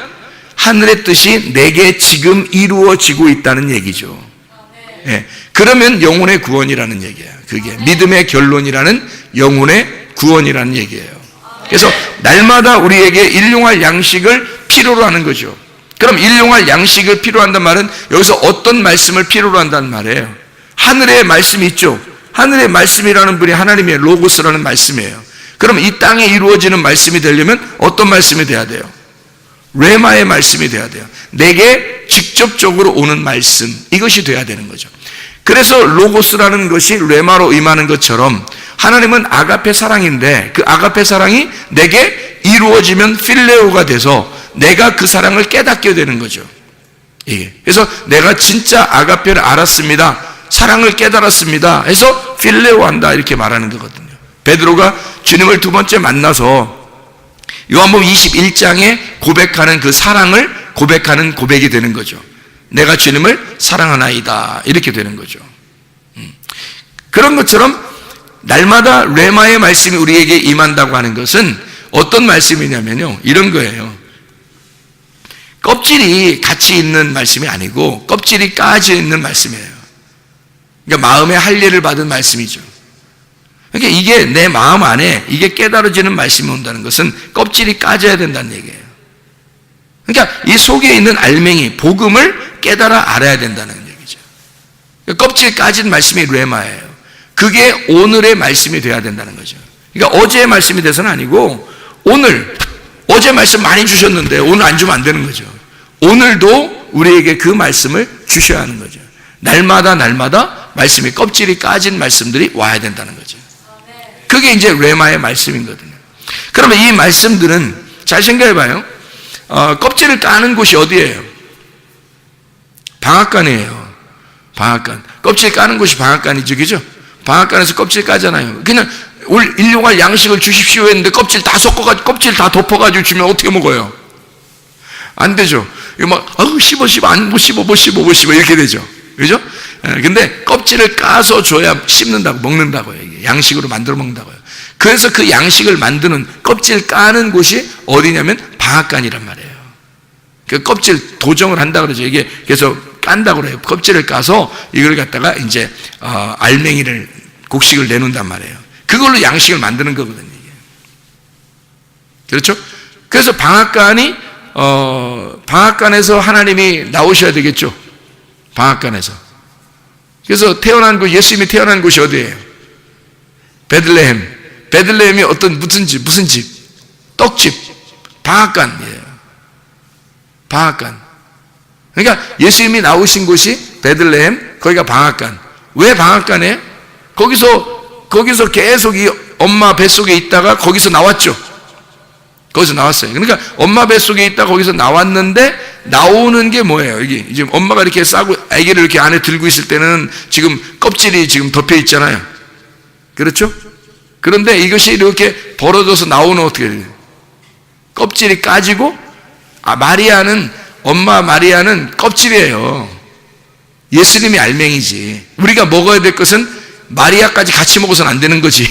하늘의 뜻이 내게 지금 이루어지고 있다는 얘기죠. 예, 그러면 영혼의 구원이라는 얘기예요. 그게 믿음의 결론이라는 영혼의 구원이라는 얘기예요. 그래서 날마다 우리에게 일용할 양식을 필요로 하는 거죠. 그럼 일용할 양식을 필요로 한다는 말은 여기서 어떤 말씀을 필요로 한다는 말이에요? 하늘의 말씀이 있죠. 하늘의 말씀이라는 분이 하나님의 로고스라는 말씀이에요. 그럼 이 땅에 이루어지는 말씀이 되려면 어떤 말씀이 돼야 돼요? 레마의 말씀이 돼야 돼요. 내게 직접적으로 오는 말씀, 이것이 돼야 되는 거죠. 그래서 로고스라는 것이 레마로 임하는 것처럼 하나님은 아가페 사랑인데 그 아가페 사랑이 내게 이루어지면 필레오가 돼서 내가 그 사랑을 깨닫게 되는 거죠. 그래서 내가 진짜 아가페를 알았습니다, 사랑을 깨달았습니다 해서 필레오한다 이렇게 말하는 거거든요. 베드로가 주님을 두 번째 만나서 요한복음 21장에 고백하는 그 사랑을 고백하는 고백이 되는 거죠. 내가 주님을 사랑하나이다 이렇게 되는 거죠. 그런 것처럼 날마다 레마의 말씀이 우리에게 임한다고 하는 것은 어떤 말씀이냐면요, 이런 거예요. 껍질이 같이 있는 말씀이 아니고 껍질이 까져 있는 말씀이에요. 그러니까 마음의 할례를 받은 말씀이죠. 그러니까 이게 내 마음 안에 이게 깨달아지는 말씀이 온다는 것은 껍질이 까져야 된다는 얘기예요. 그러니까 이 속에 있는 알맹이, 복음을 깨달아 알아야 된다는 얘기죠. 그러니까 껍질 까진 말씀이 레마예요. 그게 오늘의 말씀이 돼야 된다는 거죠. 그러니까 어제의 말씀이 돼서는 아니고 오늘, 어제 말씀 많이 주셨는데 오늘 안 주면 안 되는 거죠. 오늘도 우리에게 그 말씀을 주셔야 하는 거죠. 날마다 말씀이, 껍질이 까진 말씀들이 와야 된다는 거죠. 그게 이제 레마의 말씀이거든요. 그러면 이 말씀들은 잘 생각해봐요. 껍질을 까는 곳이 어디예요? 방앗간이에요. 방앗간. 껍질 까는 곳이 방앗간이죠, 그죠? 방앗간에서 껍질 까잖아요. 그냥 일용할 양식을 주십시오 했는데 껍질 다 섞어가지고, 껍질 다 덮어가지고 주면 어떻게 먹어요? 안 되죠. 이거 막, 씹어, 못 씹어, 이렇게 되죠. 그죠? 근데 껍질을 까서 줘야 씹는다고, 먹는다고요. 이게 양식으로 만들어 먹는다고요. 그래서 그 양식을 만드는, 껍질 까는 곳이 어디냐면 방앗간이란 말이에요. 그 껍질 도정을 한다 그러죠. 이게 그래서 깐다고 그래요. 껍질을 까서 이걸 갖다가 이제 알맹이를, 곡식을 내놓는단 말이에요. 그걸로 양식을 만드는 거거든요. 이게. 그렇죠? 그래서 방앗간에서 하나님이 나오셔야 되겠죠. 방앗간에서. 그래서 태어난 곳, 예수님이 태어난 곳이 어디예요? 베들레헴. 베들레헴이 무슨 집? 떡집. 방앗간이에요. 방앗간. 그러니까 예수님이 나오신 곳이 베들레헴, 거기가 방앗간. 왜 방앗간이에요? 거기서 계속 이 엄마 뱃속에 있다가 거기서 나왔죠. 거기서 나왔어요. 그러니까 엄마 뱃속에 있다가 거기서 나왔는데 나오는 게 뭐예요? 이게 이제 엄마가 이렇게 싸고 아기를 이렇게 안에 들고 있을 때는 지금 껍질이 지금 덮여 있잖아요. 그렇죠? 그런데 이것이 이렇게 벌어져서 나오는 어떻게 돼요? 껍질이 까지고, 엄마 마리아는 껍질이에요. 예수님이 알맹이지. 우리가 먹어야 될 것은 마리아까지 같이 먹어서는 안 되는 거지.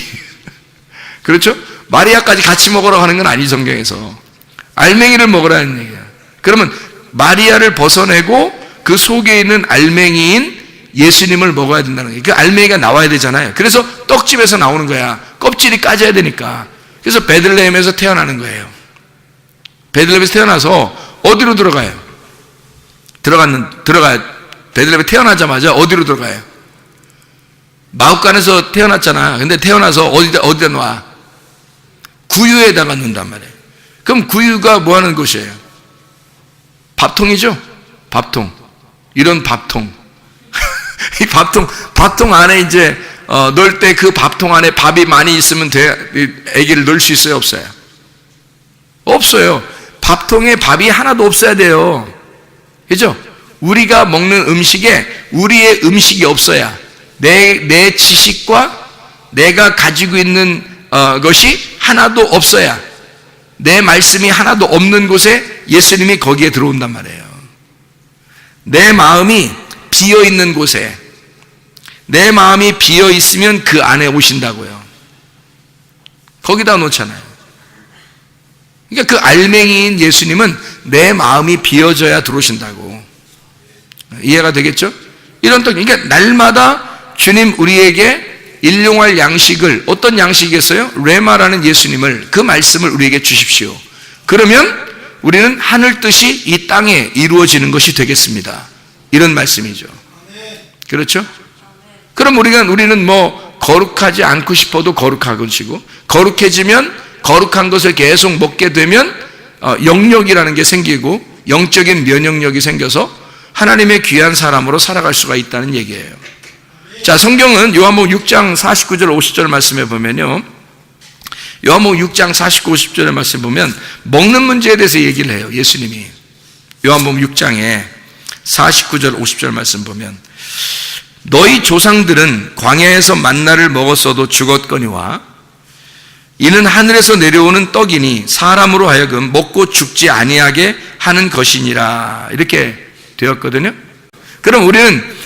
그렇죠? 마리아까지 같이 먹으라고 하는 건 아니, 성경에서. 알맹이를 먹으라는 얘기야. 그러면 마리아를 벗어내고 그 속에 있는 알맹이인 예수님을 먹어야 된다는 거예요. 그 알맹이가 나와야 되잖아요. 그래서 떡집에서 나오는 거야. 껍질이 까져야 되니까. 그래서 베들레헴에서 태어나는 거예요. 베들레헴에서 태어나서 어디로 들어가요? 베들레헴에 태어나자마자 어디로 들어가요? 마ಹು간에서 태어났잖아. 근데 태어나서 어디다 놔? 구유에다가 놓는단 말이에요. 그럼 구유가 뭐 하는 곳이에요? 밥통이죠? 밥통. 이런 밥통. 이 밥통 안에 이제, 넣을 때 그 밥통 안에 밥이 많이 있으면 아기를 넣을 수 있어요? 없어요? 없어요. 밥통에 밥이 하나도 없어야 돼요. 그죠? 우리가 먹는 음식에 우리의 음식이 없어야 내 지식과 내가 가지고 있는 것이 하나도 없어야 내 말씀이 하나도 없는 곳에 예수님이 거기에 들어온단 말이에요. 내 마음이 비어있는 곳에 내 마음이 비어있으면 그 안에 오신다고요. 거기다 놓잖아요. 그러니까 그 알맹이인 예수님은 내 마음이 비어져야 들어오신다고. 이해가 되겠죠? 이런 떡, 그러니까 날마다 주님 우리에게 일용할 양식을, 어떤 양식이겠어요? 레마라는 예수님을, 그 말씀을 우리에게 주십시오. 그러면 우리는 하늘 뜻이 이 땅에 이루어지는 것이 되겠습니다. 이런 말씀이죠. 그렇죠? 그럼 우리는 뭐 거룩하지 않고 싶어도 거룩한 것이고, 거룩해지면 거룩한 것을 계속 먹게 되면 영력이라는 게 생기고 영적인 면역력이 생겨서 하나님의 귀한 사람으로 살아갈 수가 있다는 얘기예요. 자, 성경은 요한복음 6장 49절 50절 말씀에 보면요, 요한복음 6장 49, 50절의 말씀 보면 먹는 문제에 대해서 얘기를 해요. 예수님이 요한복음 6장에 49절 50절 말씀 보면, 너희 조상들은 광야에서 만나를 먹었어도 죽었거니와 이는 하늘에서 내려오는 떡이니 사람으로 하여금 먹고 죽지 아니하게 하는 것이니라, 이렇게 되었거든요. 그럼 우리는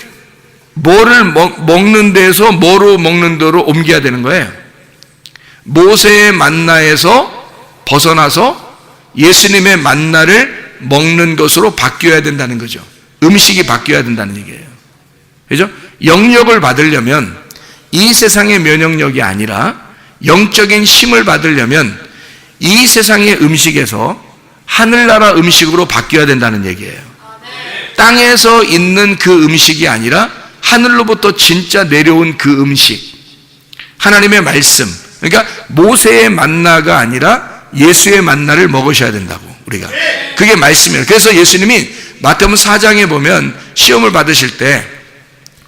뭐를 먹는 데서 뭐로 먹는 데로 옮겨야 되는 거예요. 모세의 만나에서 벗어나서 예수님의 만나를 먹는 것으로 바뀌어야 된다는 거죠. 음식이 바뀌어야 된다는 얘기예요. 그죠? 영력을 받으려면 이 세상의 면역력이 아니라 영적인 힘을 받으려면 이 세상의 음식에서 하늘나라 음식으로 바뀌어야 된다는 얘기예요. 땅에서 있는 그 음식이 아니라 하늘로부터 진짜 내려온 그 음식, 하나님의 말씀, 그러니까 모세의 만나가 아니라 예수의 만나를 먹으셔야 된다고, 우리가. 그게 말씀이에요. 그래서 예수님이 마태복음 4장에 보면 시험을 받으실 때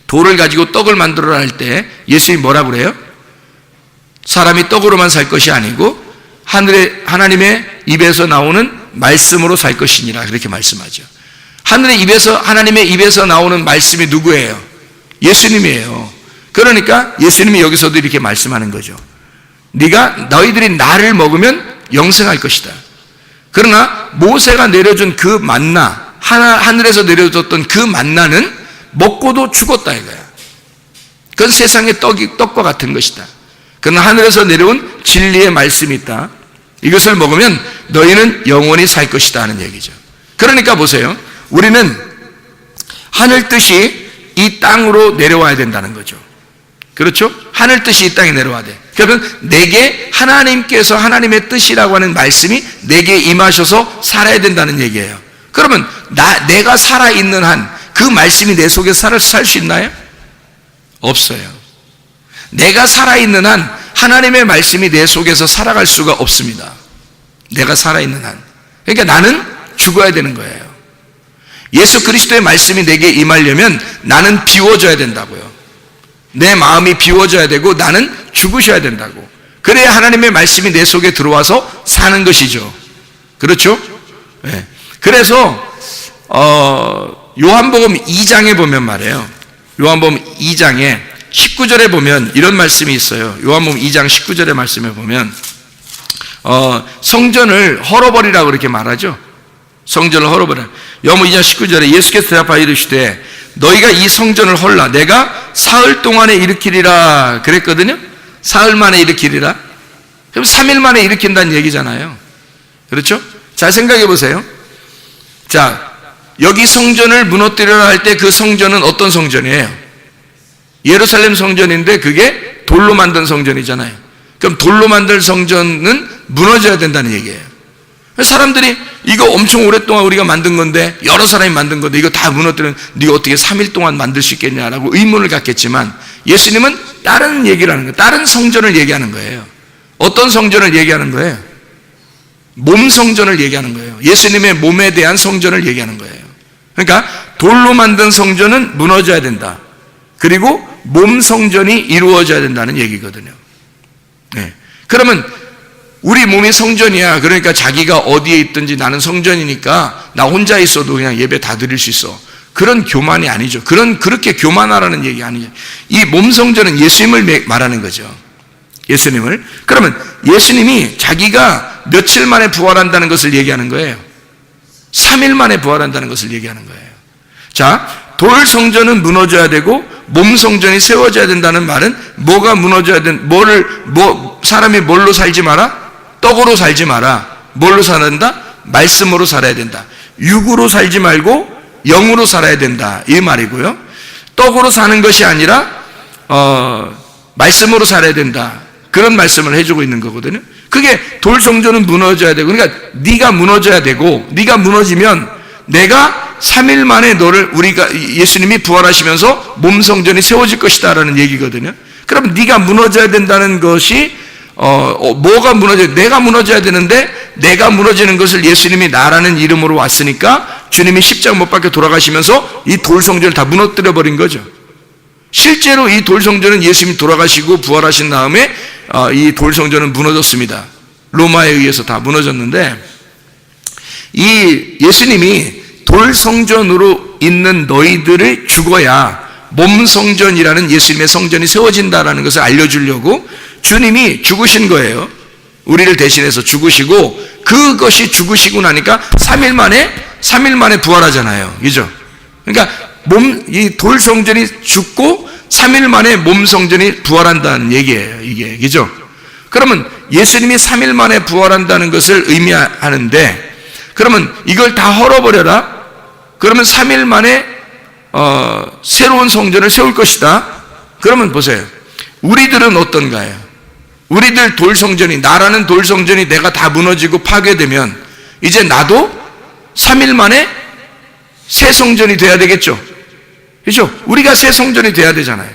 돌을 가지고 떡을 만들어라 할 때 예수님이 뭐라고 그래요? 사람이 떡으로만 살 것이 아니고 하나님의 입에서 나오는 말씀으로 살 것이니라, 그렇게 말씀하죠. 하나님의 입에서 나오는 말씀이 누구예요? 예수님이에요. 그러니까 예수님이 여기서도 이렇게 말씀하는 거죠. 너희들이 나를 먹으면 영생할 것이다. 그러나 모세가 내려준 그 만나, 하늘에서 내려줬던 그 만나는 먹고도 죽었다 이거야. 그건 세상의 떡과 같은 것이다. 그러나 하늘에서 내려온 진리의 말씀이 있다. 이것을 먹으면 너희는 영원히 살 것이다 하는 얘기죠. 그러니까 보세요. 우리는 하늘 뜻이 이 땅으로 내려와야 된다는 거죠. 그렇죠? 하늘 뜻이 이 땅에 내려와야 돼. 그러면 내게 하나님께서 하나님의 뜻이라고 하는 말씀이 내게 임하셔서 살아야 된다는 얘기예요. 그러면 내가 살아있는 한 그 말씀이 내 속에서 살 수 있나요? 없어요. 내가 살아있는 한 하나님의 말씀이 내 속에서 살아갈 수가 없습니다. 내가 살아있는 한. 그러니까 나는 죽어야 되는 거예요. 예수 그리스도의 말씀이 내게 임하려면 나는 비워져야 된다고요. 내 마음이 비워져야 되고 나는 죽으셔야 된다고. 그래야 하나님의 말씀이 내 속에 들어와서 사는 것이죠. 그렇죠? 네. 그래서 요한복음 2장에 보면 말이에요. 요한복음 2장에 19절에 보면 이런 말씀이 있어요. 요한복음 2장 19절의 말씀에 보면 성전을 헐어버리라고 그렇게 말하죠. 성전을 헐어버려. 요한복음 2장 19절에 예수께서 대답하여 이르시되 너희가 이 성전을 헐라 내가 사흘 동안에 일으키리라 그랬거든요. 사흘 만에 일으키리라. 그럼 3일 만에 일으킨다는 얘기잖아요. 그렇죠? 잘 생각해 보세요. 자, 여기 성전을 무너뜨리라 할 때 그 성전은 어떤 성전이에요? 예루살렘 성전인데 그게 돌로 만든 성전이잖아요. 그럼 돌로 만든 성전은 무너져야 된다는 얘기예요. 사람들이 이거 엄청 오랫동안 우리가 만든 건데, 여러 사람이 만든 건데 이거 다 무너뜨리면 네가 어떻게 3일 동안 만들 수 있겠냐라고 의문을 갖겠지만, 예수님은 다른 얘기를 하는 거예요. 다른 성전을 얘기하는 거예요. 어떤 성전을 얘기하는 거예요? 몸 성전을 얘기하는 거예요. 예수님의 몸에 대한 성전을 얘기하는 거예요. 그러니까 돌로 만든 성전은 무너져야 된다. 그리고 몸 성전이 이루어져야 된다는 얘기거든요. 네. 그러면 우리 몸이 성전이야. 그러니까 자기가 어디에 있든지 나는 성전이니까 나 혼자 있어도 그냥 예배 다 드릴 수 있어. 그런 교만이 아니죠. 그렇게 교만하라는 얘기 아니죠. 이 몸 성전은 예수님을 말하는 거죠. 예수님을. 그러면 예수님이 자기가 며칠 만에 부활한다는 것을 얘기하는 거예요. 3일 만에 부활한다는 것을 얘기하는 거예요. 자, 돌 성전은 무너져야 되고 몸 성전이 세워져야 된다는 말은 뭐가 무너져야 사람이 뭘로 살지 마라? 떡으로 살지 마라. 뭘로 살아야 된다? 말씀으로 살아야 된다. 육으로 살지 말고 영으로 살아야 된다. 이 말이고요. 떡으로 사는 것이 아니라 말씀으로 살아야 된다. 그런 말씀을 해주고 있는 거거든요. 그게 돌 성전은 무너져야 되고, 그러니까 네가 무너져야 되고, 네가 무너지면 내가 3일 만에 예수님이 부활하시면서 몸 성전이 세워질 것이다라는 얘기거든요. 그럼 네가 무너져야 된다는 것이 뭐가 무너져야, 내가 무너져야 되는데, 내가 무너지는 것을 예수님이 나라는 이름으로 왔으니까 주님이 십자가 못 박혀 돌아가시면서 이 돌 성전을 다 무너뜨려 버린 거죠. 실제로 이 돌 성전은 예수님이 돌아가시고 부활하신 다음에 이 돌 성전은 무너졌습니다. 로마에 의해서 다 무너졌는데, 이 예수님이 돌 성전으로 있는 너희들을 죽어야 몸 성전이라는 예수님의 성전이 세워진다라는 것을 알려주려고 주님이 죽으신 거예요. 우리를 대신해서 죽으시고, 그것이 죽으시고 나니까 3일 만에 부활하잖아요. 그죠? 그러니까 이 돌 성전이 죽고 3일 만에 몸 성전이 부활한다는 얘기예요. 이게. 그죠? 그러면 예수님이 3일 만에 부활한다는 것을 의미하는데, 그러면 이걸 다 헐어버려라? 그러면 3일 만에 새로운 성전을 세울 것이다. 그러면 보세요. 우리들은 어떤가요? 우리들 돌 성전이, 나라는 돌 성전이 내가 다 무너지고 파괴되면 이제 나도 3일 만에 새 성전이 돼야 되겠죠. 그렇죠? 우리가 새 성전이 돼야 되잖아요.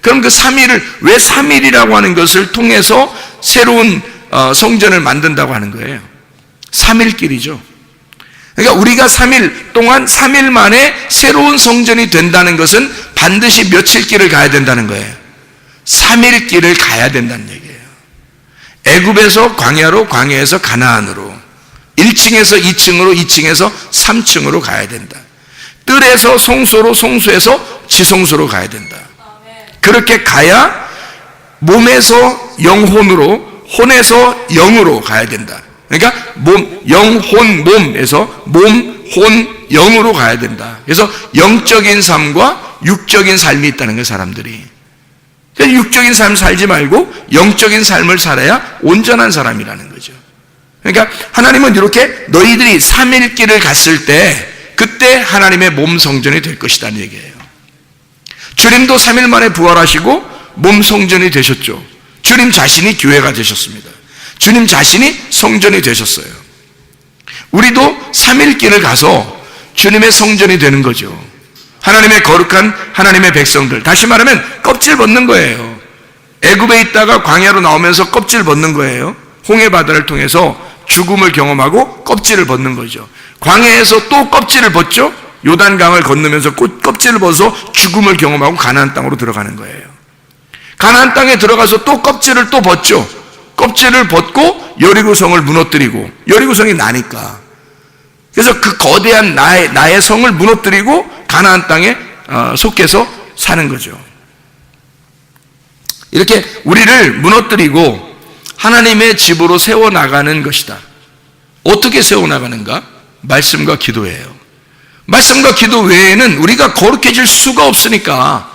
그럼 그 3일을, 왜 3일이라고 하는 것을 통해서 새로운 성전을 만든다고 하는 거예요? 3일길이죠. 그러니까 우리가 3일 동안 3일 만에 새로운 성전이 된다는 것은 반드시 며칠 길을 가야 된다는 거예요. 3일 길을 가야 된다는 얘기예요. 애굽에서 광야로, 광야에서 가나안으로, 1층에서 2층으로, 2층에서 3층으로 가야 된다. 뜰에서 송소로, 송소에서 지송소로 가야 된다. 그렇게 가야 몸에서 영혼으로, 혼에서 영으로 가야 된다. 그러니까 영혼, 몸에서 몸, 혼, 영으로 가야 된다. 그래서 영적인 삶과 육적인 삶이 있다는 거예요, 사람들이. 육적인 삶 살지 말고 영적인 삶을 살아야 온전한 사람이라는 거죠. 그러니까 하나님은 이렇게 너희들이 3일 길을 갔을 때 그때 하나님의 몸 성전이 될 것이라는 얘기예요. 주님도 3일 만에 부활하시고 몸 성전이 되셨죠. 주님 자신이 교회가 되셨습니다. 주님 자신이 성전이 되셨어요. 우리도 3일 길을 가서 주님의 성전이 되는 거죠. 하나님의 거룩한 하나님의 백성들, 다시 말하면 껍질 벗는 거예요. 애굽에 있다가 광야로 나오면서 껍질 벗는 거예요. 홍해 바다를 통해서 죽음을 경험하고 껍질을 벗는 거죠. 광야에서 또 껍질을 벗죠. 요단강을 건너면서 껍질을 벗어서 죽음을 경험하고 가나안 땅으로 들어가는 거예요. 가나안 땅에 들어가서 또 껍질을 또 벗죠. 껍질을 벗고 여리고성을 무너뜨리고, 여리고성이 나니까. 그래서 그 거대한 나의 성을 무너뜨리고 가나안 땅에 속해서 사는 거죠. 이렇게 우리를 무너뜨리고 하나님의 집으로 세워나가는 것이다. 어떻게 세워나가는가? 말씀과 기도예요. 말씀과 기도 외에는 우리가 거룩해질 수가 없으니까,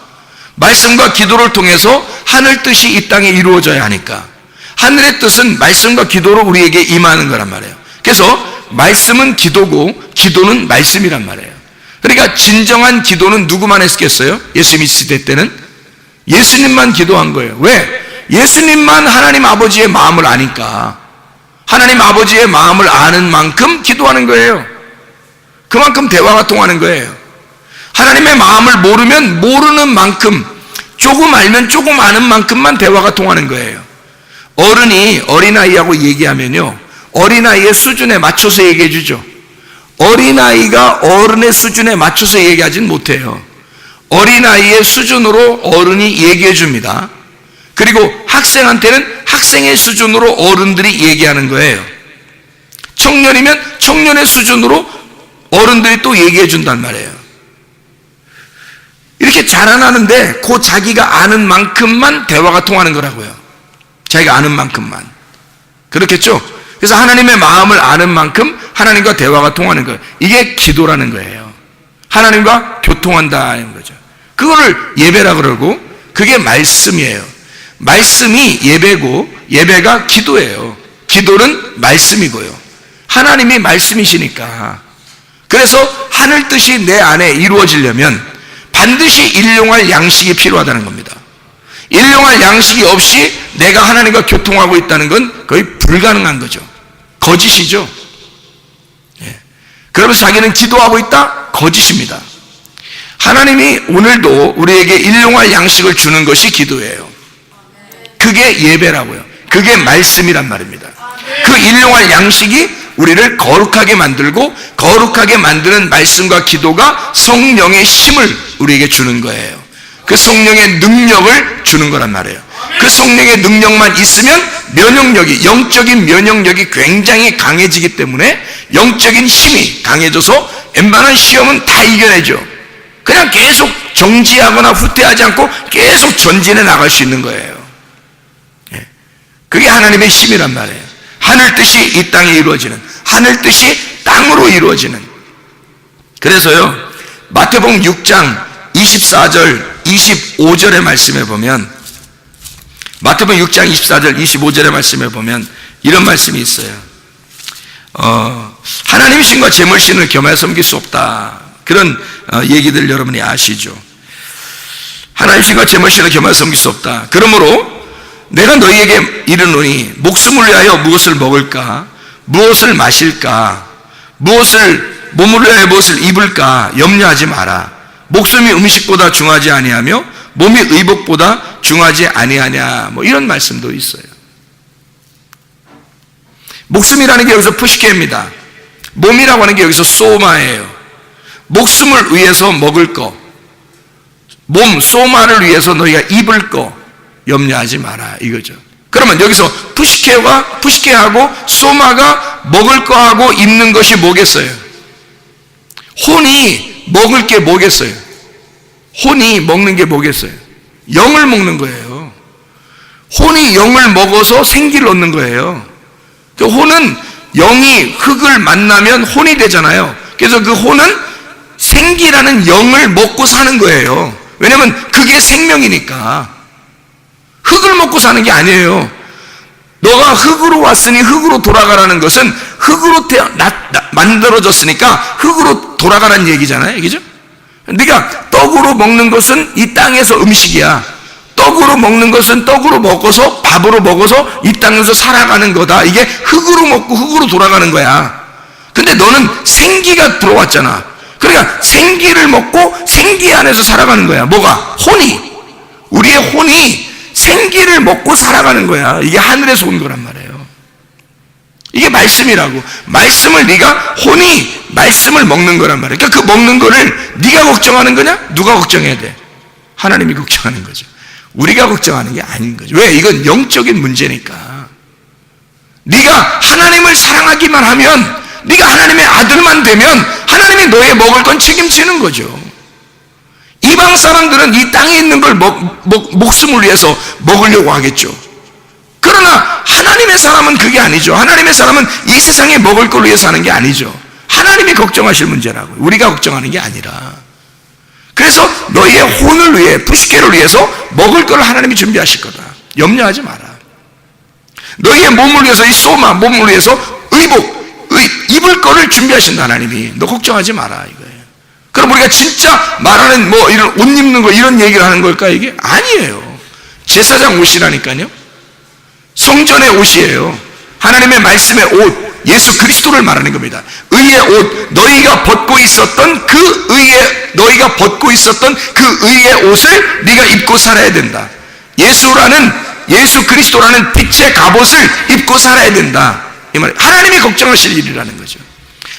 말씀과 기도를 통해서 하늘 뜻이 이 땅에 이루어져야 하니까, 하늘의 뜻은 말씀과 기도로 우리에게 임하는 거란 말이에요. 그래서 말씀은 기도고 기도는 말씀이란 말이에요. 그러니까 진정한 기도는 누구만 했겠어요? 예수님이 시대 때는 예수님만 기도한 거예요. 왜? 예수님만 하나님 아버지의 마음을 아니까. 하나님 아버지의 마음을 아는 만큼 기도하는 거예요. 그만큼 대화가 통하는 거예요. 하나님의 마음을 모르면 모르는 만큼, 조금 알면 조금 아는 만큼만 대화가 통하는 거예요. 어른이 어린아이하고 얘기하면요, 어린아이의 수준에 맞춰서 얘기해 주죠. 어린아이가 어른의 수준에 맞춰서 얘기하진 못해요. 어린아이의 수준으로 어른이 얘기해 줍니다. 그리고 학생한테는 학생의 수준으로 어른들이 얘기하는 거예요. 청년이면 청년의 수준으로 어른들이 또 얘기해 준단 말이에요. 이렇게 자라나는데 그 자기가 아는 만큼만 대화가 통하는 거라고요. 자기가 아는 만큼만. 그렇겠죠? 그래서 하나님의 마음을 아는 만큼 하나님과 대화가 통하는 거예요. 이게 기도라는 거예요. 하나님과 교통한다는 거죠. 그거를 예배라 그러고, 그게 말씀이에요. 말씀이 예배고 예배가 기도예요. 기도는 말씀이고요. 하나님이 말씀이시니까. 그래서 하늘 뜻이 내 안에 이루어지려면 반드시 일용할 양식이 필요하다는 겁니다. 일용할 양식이 없이 내가 하나님과 교통하고 있다는 건 거의 불가능한 거죠. 거짓이죠. 그러면서 자기는 기도하고 있다? 거짓입니다. 하나님이 오늘도 우리에게 일용할 양식을 주는 것이 기도예요. 그게 예배라고요. 그게 말씀이란 말입니다. 그 일용할 양식이 우리를 거룩하게 만들고, 거룩하게 만드는 말씀과 기도가 성령의 힘을 우리에게 주는 거예요. 그 성령의 능력을 주는 거란 말이에요. 그 성령의 능력만 있으면 면역력이, 영적인 면역력이 굉장히 강해지기 때문에 영적인 힘이 강해져서 웬만한 시험은 다 이겨내죠. 그냥 계속 정지하거나 후퇴하지 않고 계속 전진해 나갈 수 있는 거예요. 그게 하나님의 힘이란 말이에요. 하늘 뜻이 이 땅에 이루어지는, 하늘 뜻이 땅으로 이루어지는. 그래서요, 마태복음 6장 24절 25절의 말씀에 보면, 마태복음 6장 24절 25절의 말씀에 보면 이런 말씀이 있어요. 하나님 신과 재물 신을 겸하여 섬길 수 없다. 그런 얘기들 여러분이 아시죠? 하나님 신과 재물 신을 겸하여 섬길 수 없다. 그러므로 내가 너희에게 이르노니 목숨을 위하여 무엇을 먹을까, 무엇을 마실까, 몸을 위하여 무엇을 입을까 염려하지 마라. 목숨이 음식보다 중하지 아니하며 몸이 의복보다 중하지 아니하냐. 뭐 이런 말씀도 있어요. 목숨이라는 게 여기서 푸시케입니다. 몸이라고 하는 게 여기서 소마예요. 목숨을 위해서 먹을 거, 몸 소마를 위해서 너희가 입을 거 염려하지 마라 이거죠. 그러면 여기서 푸시케하고 소마가 먹을 거하고 입는 것이 뭐겠어요? 혼이 먹을 게 뭐겠어요? 혼이 먹는 게 뭐겠어요? 영을 먹는 거예요. 혼이 영을 먹어서 생기를 얻는 거예요. 그 혼은 영이 흙을 만나면 혼이 되잖아요. 그래서 그 혼은 생기라는 영을 먹고 사는 거예요. 왜냐하면 그게 생명이니까. 흙을 먹고 사는 게 아니에요. 너가 흙으로 왔으니 흙으로 돌아가라는 것은 흙으로 만들어졌으니까 흙으로 돌아가라는 얘기잖아요. 그죠? 네가 떡으로 먹는 것은 이 땅에서 음식이야. 떡으로 먹는 것은 떡으로 먹어서, 밥으로 먹어서 이 땅에서 살아가는 거다. 이게 흙으로 먹고 흙으로 돌아가는 거야. 근데 너는 생기가 들어왔잖아. 그러니까 생기를 먹고 생기 안에서 살아가는 거야. 뭐가? 혼이. 우리의 혼이 생기를 먹고 살아가는 거야. 이게 하늘에서 온 거란 말이에요. 이게 말씀이라고. 말씀을 네가, 혼이 말씀을 먹는 거란 말이에요. 그러니까 그 먹는 거를 네가 걱정하는 거냐? 누가 걱정해야 돼? 하나님이 걱정하는 거죠. 우리가 걱정하는 게 아닌 거죠. 왜? 이건 영적인 문제니까. 네가 하나님을 사랑하기만 하면, 네가 하나님의 아들만 되면 하나님이 너의 먹을 건 책임지는 거죠. 이방 사람들은 이 땅에 있는 걸 목숨을 위해서 먹으려고 하겠죠. 그러나 하나님의 사람은 그게 아니죠. 하나님의 사람은 이 세상에 먹을 걸 위해서 하는 게 아니죠. 하나님이 걱정하실 문제라고요. 우리가 걱정하는 게 아니라. 그래서 너희의 혼을 위해, 푸시케를 위해서 먹을 걸 하나님이 준비하실 거다. 염려하지 마라. 너희의 몸을 위해서, 이 소마, 몸을 위해서 입을 거 거를 준비하신다. 하나님이 너 걱정하지 마라 이거예요. 그럼 우리가 진짜 말하는 뭐 이런 옷 입는 거 이런 얘기를 하는 걸까? 이게 아니에요. 제사장 옷이라니까요. 성전의 옷이에요. 하나님의 말씀의 옷, 예수 그리스도를 말하는 겁니다. 의의 옷, 너희가 벗고 있었던 그 의의 옷을 네가 입고 살아야 된다. 예수 그리스도라는 빛의 갑옷을 입고 살아야 된다. 이 말, 하나님이 걱정하실 일이라는 거죠.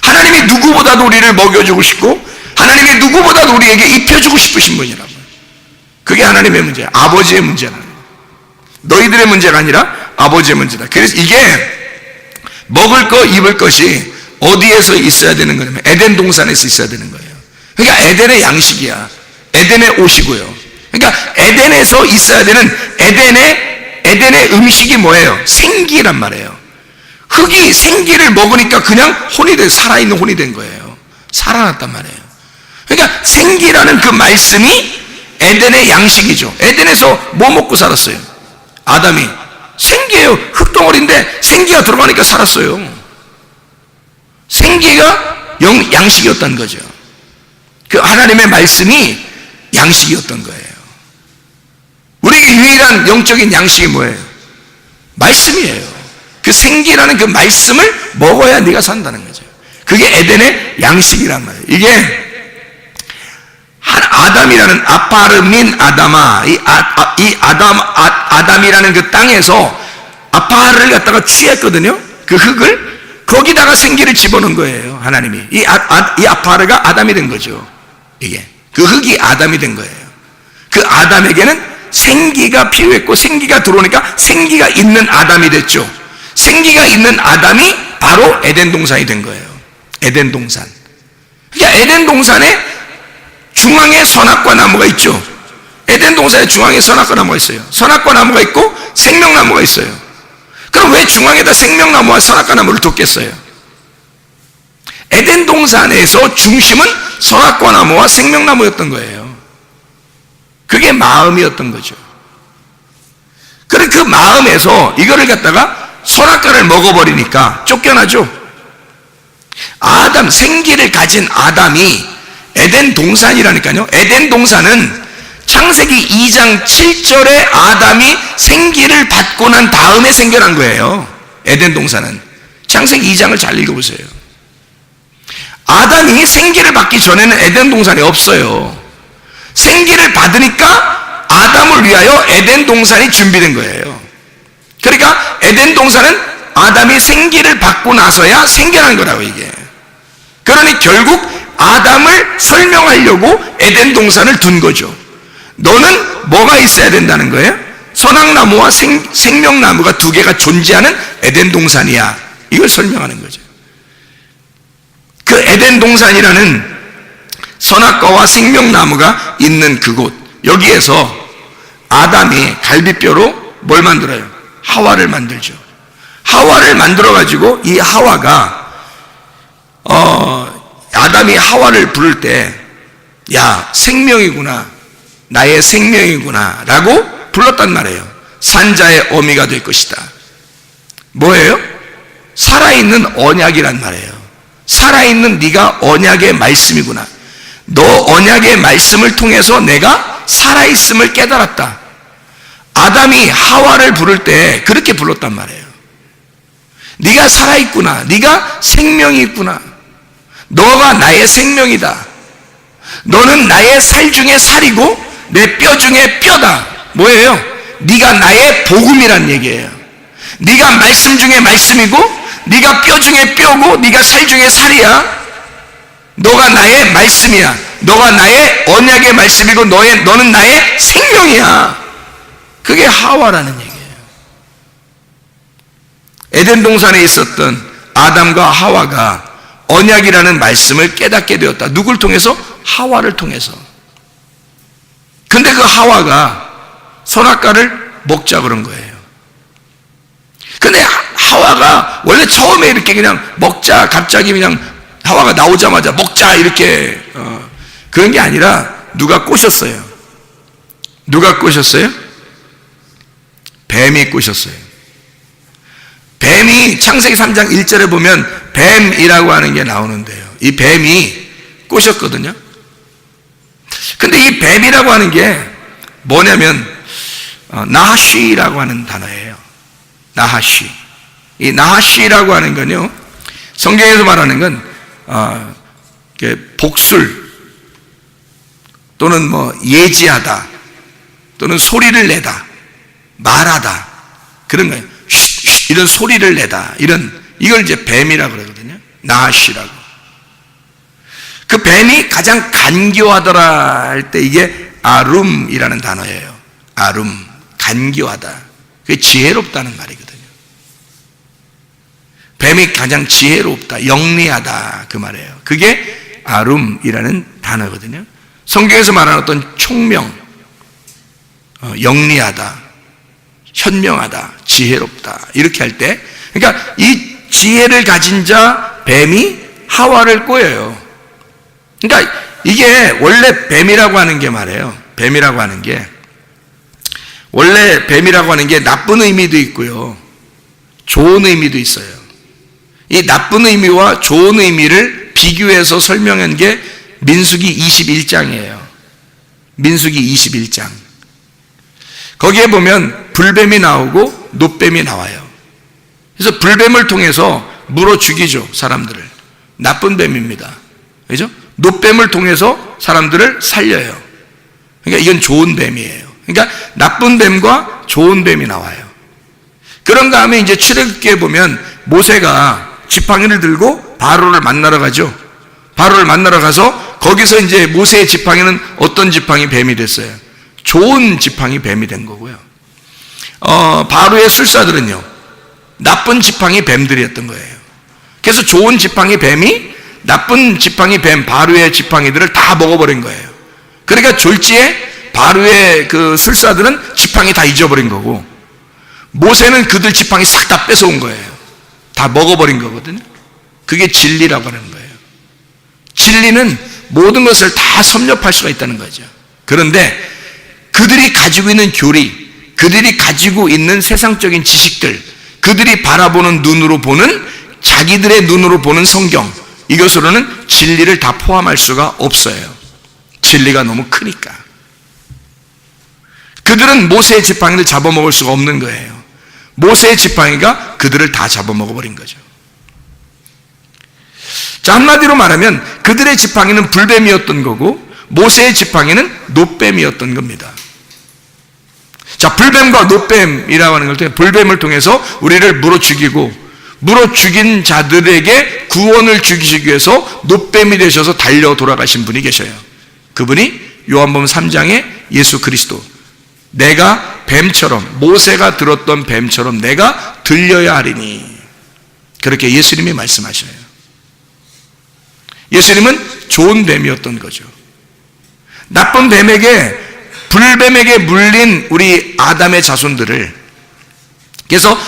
하나님이 누구보다도 우리를 먹여주고 싶고, 하나님이 누구보다도 우리에게 입혀주고 싶으신 분이라고. 그게 하나님의 문제야. 아버지의 문제라. 너희들의 문제가 아니라 아버지의 문제다. 그래서 이게 먹을 거, 입을 것이 어디에서 있어야 되는 거냐면 에덴 동산에서 있어야 되는 거예요. 그러니까 에덴의 양식이야. 에덴의 옷이고요. 그러니까 에덴에서 있어야 되는 에덴의 음식이 뭐예요? 생기란 말이에요. 흙이 생기를 먹으니까 그냥 혼이 돼, 살아있는 혼이 된 거예요. 살아났단 말이에요. 그러니까 생기라는 그 말씀이 에덴의 양식이죠. 에덴에서 뭐 먹고 살았어요? 아담이 생기예요. 흙덩어리인데 생기가 들어가니까 살았어요. 생기가 양식이었다는 거죠. 그 하나님의 말씀이 양식이었던 거예요. 우리에게 유일한 영적인 양식이 뭐예요? 말씀이에요. 그 생기라는 그 말씀을 먹어야 네가 산다는 거죠. 그게 에덴의 양식이란 말이에요. 이게 아담이라는 아파르민 아담아, 이 아담이라는 그 땅에서 아파를 갖다가 취했거든요. 그 흙을 거기다가 생기를 집어넣은 거예요. 하나님이 이 아파르가 아담이 된 거죠. 이게 그 흙이 아담이 된 거예요. 그 아담에게는 생기가 필요했고 생기가 들어오니까 생기가 있는 아담이 됐죠. 생기가 있는 아담이 바로 에덴 동산이 된 거예요. 에덴 동산. 그러니까 에덴 동산에 중앙에 선악과 나무가 있죠. 에덴 동산의 중앙에 선악과 나무가 있어요. 선악과 나무가 있고 생명나무가 있어요. 그럼 왜 중앙에다 생명나무와 선악과 나무를 뒀겠어요? 에덴 동산에서 중심은 선악과 나무와 생명나무였던 거예요. 그게 마음이었던 거죠. 그런데 그 마음에서 이거를 갖다가 선악과를 먹어버리니까 쫓겨나죠. 생기를 가진 아담이 에덴 동산이라니까요. 에덴 동산은 창세기 2장 7절에 아담이 생기를 받고 난 다음에 생겨난 거예요. 에덴 동산은. 창세기 2장을 잘 읽어보세요. 아담이 생기를 받기 전에는 에덴 동산이 없어요. 생기를 받으니까 아담을 위하여 에덴 동산이 준비된 거예요. 그러니까 에덴 동산은 아담이 생기를 받고 나서야 생겨난 거라고 이게. 그러니 결국 아담을 설명하려고 에덴 동산을 둔 거죠. 너는 뭐가 있어야 된다는 거예요? 선악나무와 생명나무가 두 개가 존재하는 에덴 동산이야. 이걸 설명하는 거죠. 그 에덴 동산이라는 선악과와 생명나무가 있는 그곳, 여기에서 아담이 갈비뼈로 뭘 만들어요? 하와를 만들죠. 하와를 만들어가지고 이 하와가 아담이 하와를 부를 때 야, 생명이구나, 나의 생명이구나 라고 불렀단 말이에요. 산자의 어미가 될 것이다. 뭐예요? 살아있는 언약이란 말이에요. 살아있는 네가 언약의 말씀이구나. 너 언약의 말씀을 통해서 내가 살아있음을 깨달았다. 아담이 하와를 부를 때 그렇게 불렀단 말이에요. 네가 살아있구나. 네가 생명이 있구나. 너가 나의 생명이다. 너는 나의 살 중에 살이고 내 뼈 중에 뼈다. 뭐예요? 네가 나의 복음이란 얘기예요. 네가 말씀 중에 말씀이고 네가 뼈 중에 뼈고 네가 살 중에 살이야. 너가 나의 말씀이야. 너가 나의 언약의 말씀이고 너는 나의 생명이야. 그게 하와라는 얘기예요. 에덴 동산에 있었던 아담과 하와가 언약이라는 말씀을 깨닫게 되었다. 누굴 통해서? 하와를 통해서. 근데 그 하와가 선악과를 먹자 그런 거예요. 근데 하와가 원래 처음에 이렇게 그냥 먹자, 갑자기 그냥 하와가 나오자마자 먹자 이렇게 그런 게 아니라 누가 꼬셨어요. 누가 꼬셨어요? 뱀이 꼬셨어요. 뱀이 창세기 3장 1절에 보면 뱀이라고 하는 게 나오는데요. 이 뱀이 꼬셨거든요. 근데 이 뱀이라고 하는 게 뭐냐면 나하시라고 하는 단어예요. 나하시. 이 나하시라고 하는 건요, 성경에서 말하는 건 복술 또는 뭐 예지하다 또는 소리를 내다, 말하다, 그런 거예요. 쉿, 이런 소리를 내다, 이걸 이제 뱀이라고 그러거든요. 나하시라고. 그 뱀이 가장 간교하더라 할 때 이게 아룸이라는 단어예요. 아룸, 간교하다. 그게 지혜롭다는 말이거든요. 뱀이 가장 지혜롭다, 영리하다, 그 말이에요. 그게 아룸이라는 단어거든요. 성경에서 말하는 어떤 총명, 영리하다, 현명하다, 지혜롭다, 이렇게 할 때, 그러니까 이 지혜를 가진 자 뱀이 하와를 꼬여요. 그러니까 이게 원래 뱀이라고 하는 게 말이에요. 뱀이라고 하는 게 원래 뱀이라고 하는 게 나쁜 의미도 있고요, 좋은 의미도 있어요. 이 나쁜 의미와 좋은 의미를 비교해서 설명한 게 민수기 21장이에요. 민수기 21장. 거기에 보면 불뱀이 나오고 놋뱀이 나와요. 그래서 불뱀을 통해서 물어 죽이죠, 사람들을. 나쁜 뱀입니다. 그죠? 놋뱀을 통해서 사람들을 살려요. 그러니까 이건 좋은 뱀이에요. 그러니까 나쁜 뱀과 좋은 뱀이 나와요. 그런 다음에 이제 출애굽기에 보면 모세가 지팡이를 들고 바로를 만나러 가죠. 바로를 만나러 가서 거기서 이제 모세의 지팡이는 어떤 지팡이? 뱀이 됐어요. 좋은 지팡이 뱀이 된 거고요. 바로의 술사들은요, 나쁜 지팡이 뱀들이었던 거예요. 그래서 좋은 지팡이 뱀이 나쁜 지팡이 뱀, 바로의 지팡이들을 다 먹어버린 거예요. 그러니까 졸지에 바로의 그 술사들은 지팡이 다 잊어버린 거고, 모세는 그들 지팡이 싹 다 뺏어온 거예요. 다 먹어버린 거거든요. 그게 진리라고 하는 거예요. 진리는 모든 것을 다 섭렵할 수가 있다는 거죠. 그런데 그들이 가지고 있는 교리, 그들이 가지고 있는 세상적인 지식들, 그들이 바라보는 눈으로 보는, 자기들의 눈으로 보는 성경, 이것으로는 진리를 다 포함할 수가 없어요. 진리가 너무 크니까. 그들은 모세의 지팡이를 잡아먹을 수가 없는 거예요. 모세의 지팡이가 그들을 다 잡아먹어버린 거죠. 자, 한마디로 말하면 그들의 지팡이는 불뱀이었던 거고 모세의 지팡이는 놋뱀이었던 겁니다. 자, 불뱀과 놋뱀이라고 하는 걸 통해, 불뱀을 통해서 우리를 물어 죽이고, 물어 죽인 자들에게 구원을 주시기 위해서 놋뱀이 되셔서 달려 돌아가신 분이 계셔요. 그분이 요한복음 3장에 예수 그리스도. 내가 뱀처럼, 모세가 들었던 뱀처럼 내가 들려야 하리니, 그렇게 예수님이 말씀하셔요. 예수님은 좋은 뱀이었던 거죠. 나쁜 뱀에게, 불뱀에게 물린 우리 아담의 자손들을, 그래서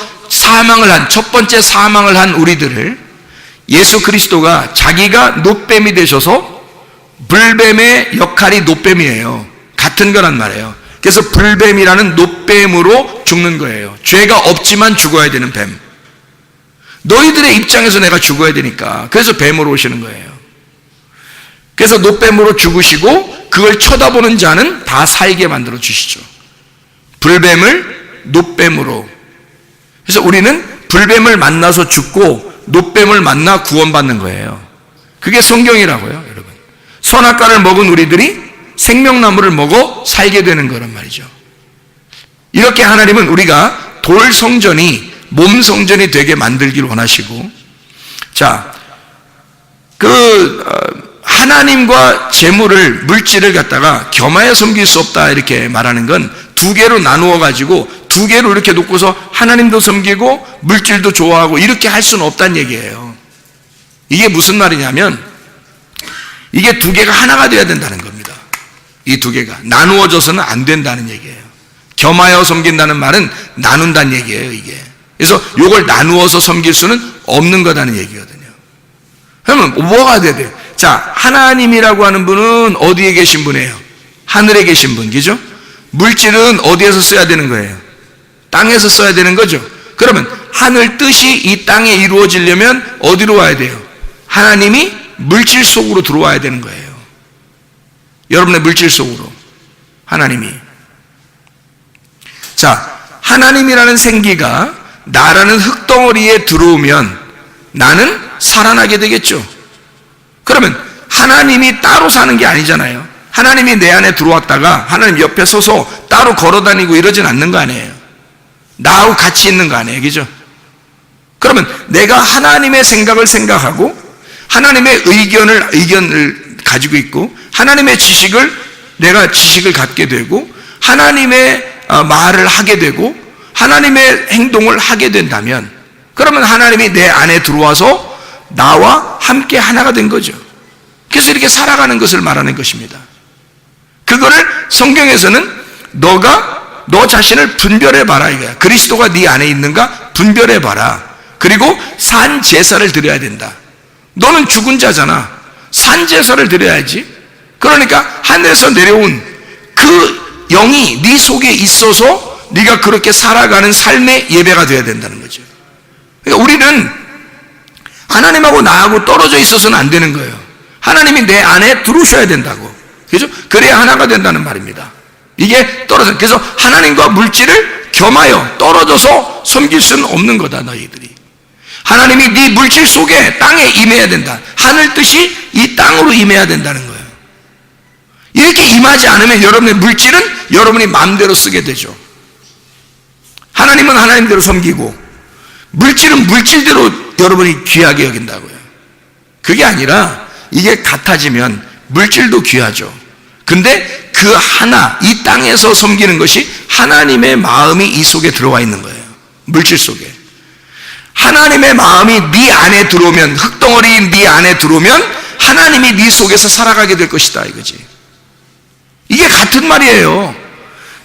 첫 번째 사망을 한 우리들을 예수 그리스도가 자기가 놋뱀이 되셔서, 불뱀의 역할이 놋뱀이에요. 같은 거란 말이에요. 그래서 불뱀이라는 놋뱀으로 죽는 거예요. 죄가 없지만 죽어야 되는 뱀. 너희들의 입장에서 내가 죽어야 되니까, 그래서 뱀으로 오시는 거예요. 그래서 놋뱀으로 죽으시고 그걸 쳐다보는 자는 다 살게 만들어 주시죠. 불뱀을 놋뱀으로. 그래서 우리는 불뱀을 만나서 죽고 놋뱀을 만나 구원받는 거예요. 그게 성경이라고요, 여러분. 선악과를 먹은 우리들이 생명나무를 먹어 살게 되는 거란 말이죠. 이렇게 하나님은 우리가 돌 성전이 몸 성전이 되게 만들기를 원하시고, 자, 하나님과 재물을, 물질을 갖다가 겸하여 섬길 수 없다 이렇게 말하는 건 두 개로 나누어 가지고 두 개로 이렇게 놓고서 하나님도 섬기고 물질도 좋아하고 이렇게 할 수는 없다는 얘기예요. 이게 무슨 말이냐면, 이게 두 개가 하나가 되어야 된다는 겁니다. 이 두 개가 나누어져서는 안 된다는 얘기예요. 겸하여 섬긴다는 말은 나눈다는 얘기예요, 이게. 그래서 이걸 나누어서 섬길 수는 없는 거다는 얘기거든요. 그러면 뭐가 돼야 돼요? 자, 하나님이라고 하는 분은 어디에 계신 분이에요? 하늘에 계신 분, 그죠? 물질은 어디에서 써야 되는 거예요? 땅에서 써야 되는 거죠. 그러면 하늘 뜻이 이 땅에 이루어지려면 어디로 와야 돼요? 하나님이 물질 속으로 들어와야 되는 거예요. 여러분의 물질 속으로 하나님이. 자, 하나님이라는 생기가 나라는 흙덩어리에 들어오면 나는 살아나게 되겠죠. 그러면 하나님이 따로 사는 게 아니잖아요. 하나님이 내 안에 들어왔다가 하나님 옆에 서서 따로 걸어다니고 이러진 않는 거 아니에요. 나하고 같이 있는 거 아니에요. 그죠? 그러면 내가 하나님의 생각을 생각하고 하나님의 의견을 가지고 있고 하나님의 내가 지식을 갖게 되고 하나님의 말을 하게 되고 하나님의 행동을 하게 된다면 그러면 하나님이 내 안에 들어와서 나와 함께 하나가 된 거죠. 그래서 이렇게 살아가는 것을 말하는 것입니다. 그거를 성경에서는 너 자신을 분별해봐라 이거야. 그리스도가 네 안에 있는가 분별해봐라. 그리고 산 제사를 드려야 된다. 너는 죽은 자잖아. 산 제사를 드려야지. 그러니까 하늘에서 내려온 그 영이 네 속에 있어서 네가 그렇게 살아가는 삶의 예배가 되어야 된다는 거죠. 그러니까 우리는 하나님하고 나하고 떨어져 있어서는 안 되는 거예요. 하나님이 내 안에 들어오셔야 된다고. 그죠? 그래야 하나가 된다는 말입니다. 이게 그래서 하나님과 물질을 겸하여 떨어져서 섬길 수는 없는 거다, 너희들이. 하나님이 네 물질 속에 땅에 임해야 된다. 하늘 뜻이 이 땅으로 임해야 된다는 거예요. 이렇게 임하지 않으면 여러분의 물질은 여러분이 마음대로 쓰게 되죠. 하나님은 하나님대로 섬기고 물질은 물질대로 여러분이 귀하게 여긴다고요. 그게 아니라 이게 같아지면 물질도 귀하죠. 근데 그 하나, 이 땅에서 섬기는 것이 하나님의 마음이 이 속에 들어와 있는 거예요. 물질 속에. 하나님의 마음이 네 안에 들어오면, 흙덩어리인 네 안에 들어오면 하나님이 네 속에서 살아가게 될 것이다 이거지. 이게 같은 말이에요.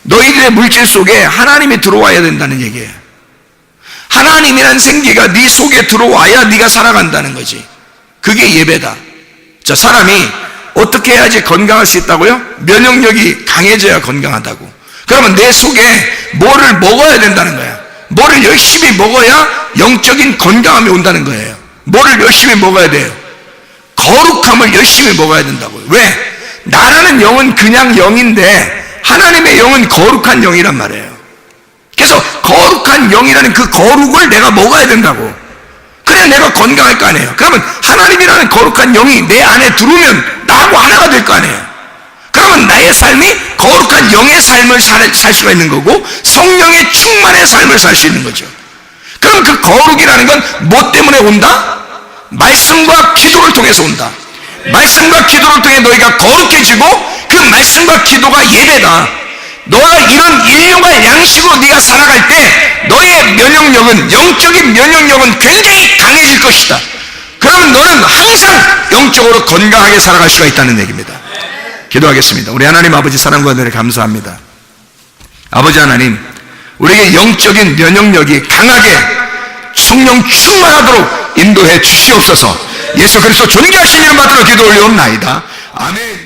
너희들의 물질 속에 하나님이 들어와야 된다는 얘기예요. 하나님이란 생기가 네 속에 들어와야 네가 살아간다는 거지. 그게 예배다. 자, 사람이 어떻게 해야지 건강할 수 있다고요? 면역력이 강해져야 건강하다고. 그러면 내 속에 뭐를 먹어야 된다는 거야. 뭐를 열심히 먹어야 영적인 건강함이 온다는 거예요. 뭐를 열심히 먹어야 돼요? 거룩함을 열심히 먹어야 된다고요. 왜? 나라는 영은 그냥 영인데 하나님의 영은 거룩한 영이란 말이에요. 그래서 거룩한 영이라는 그 거룩을 내가 먹어야 된다고. 그래야 내가 건강할 거 아니에요. 그러면 하나님이라는 거룩한 영이 내 안에 들어오면 나하고 하나가 될 거 아니에요. 그러면 나의 삶이 거룩한 영의 삶을 살 수가 있는 거고 성령의 충만의 삶을 살 수 있는 거죠. 그럼 그 거룩이라는 건 뭐 때문에 온다? 말씀과 기도를 통해서 온다. 말씀과 기도를 통해 너희가 거룩해지고 그 말씀과 기도가 예배다. 너가 이런 일용할 양식으로 네가 살아갈 때 너의 면역력은, 영적인 면역력은 굉장히 강해질 것이다. 그러면 너는 항상 영적으로 건강하게 살아갈 수가 있다는 얘기입니다. 기도하겠습니다. 우리 하나님 아버지 사랑과 은혜를 감사합니다. 아버지 하나님, 우리에게 영적인 면역력이 강하게 성령 충만하도록 인도해 주시옵소서. 예수 그리스도 존귀하신 이름 받들어 기도 올려옵나이다. 아멘.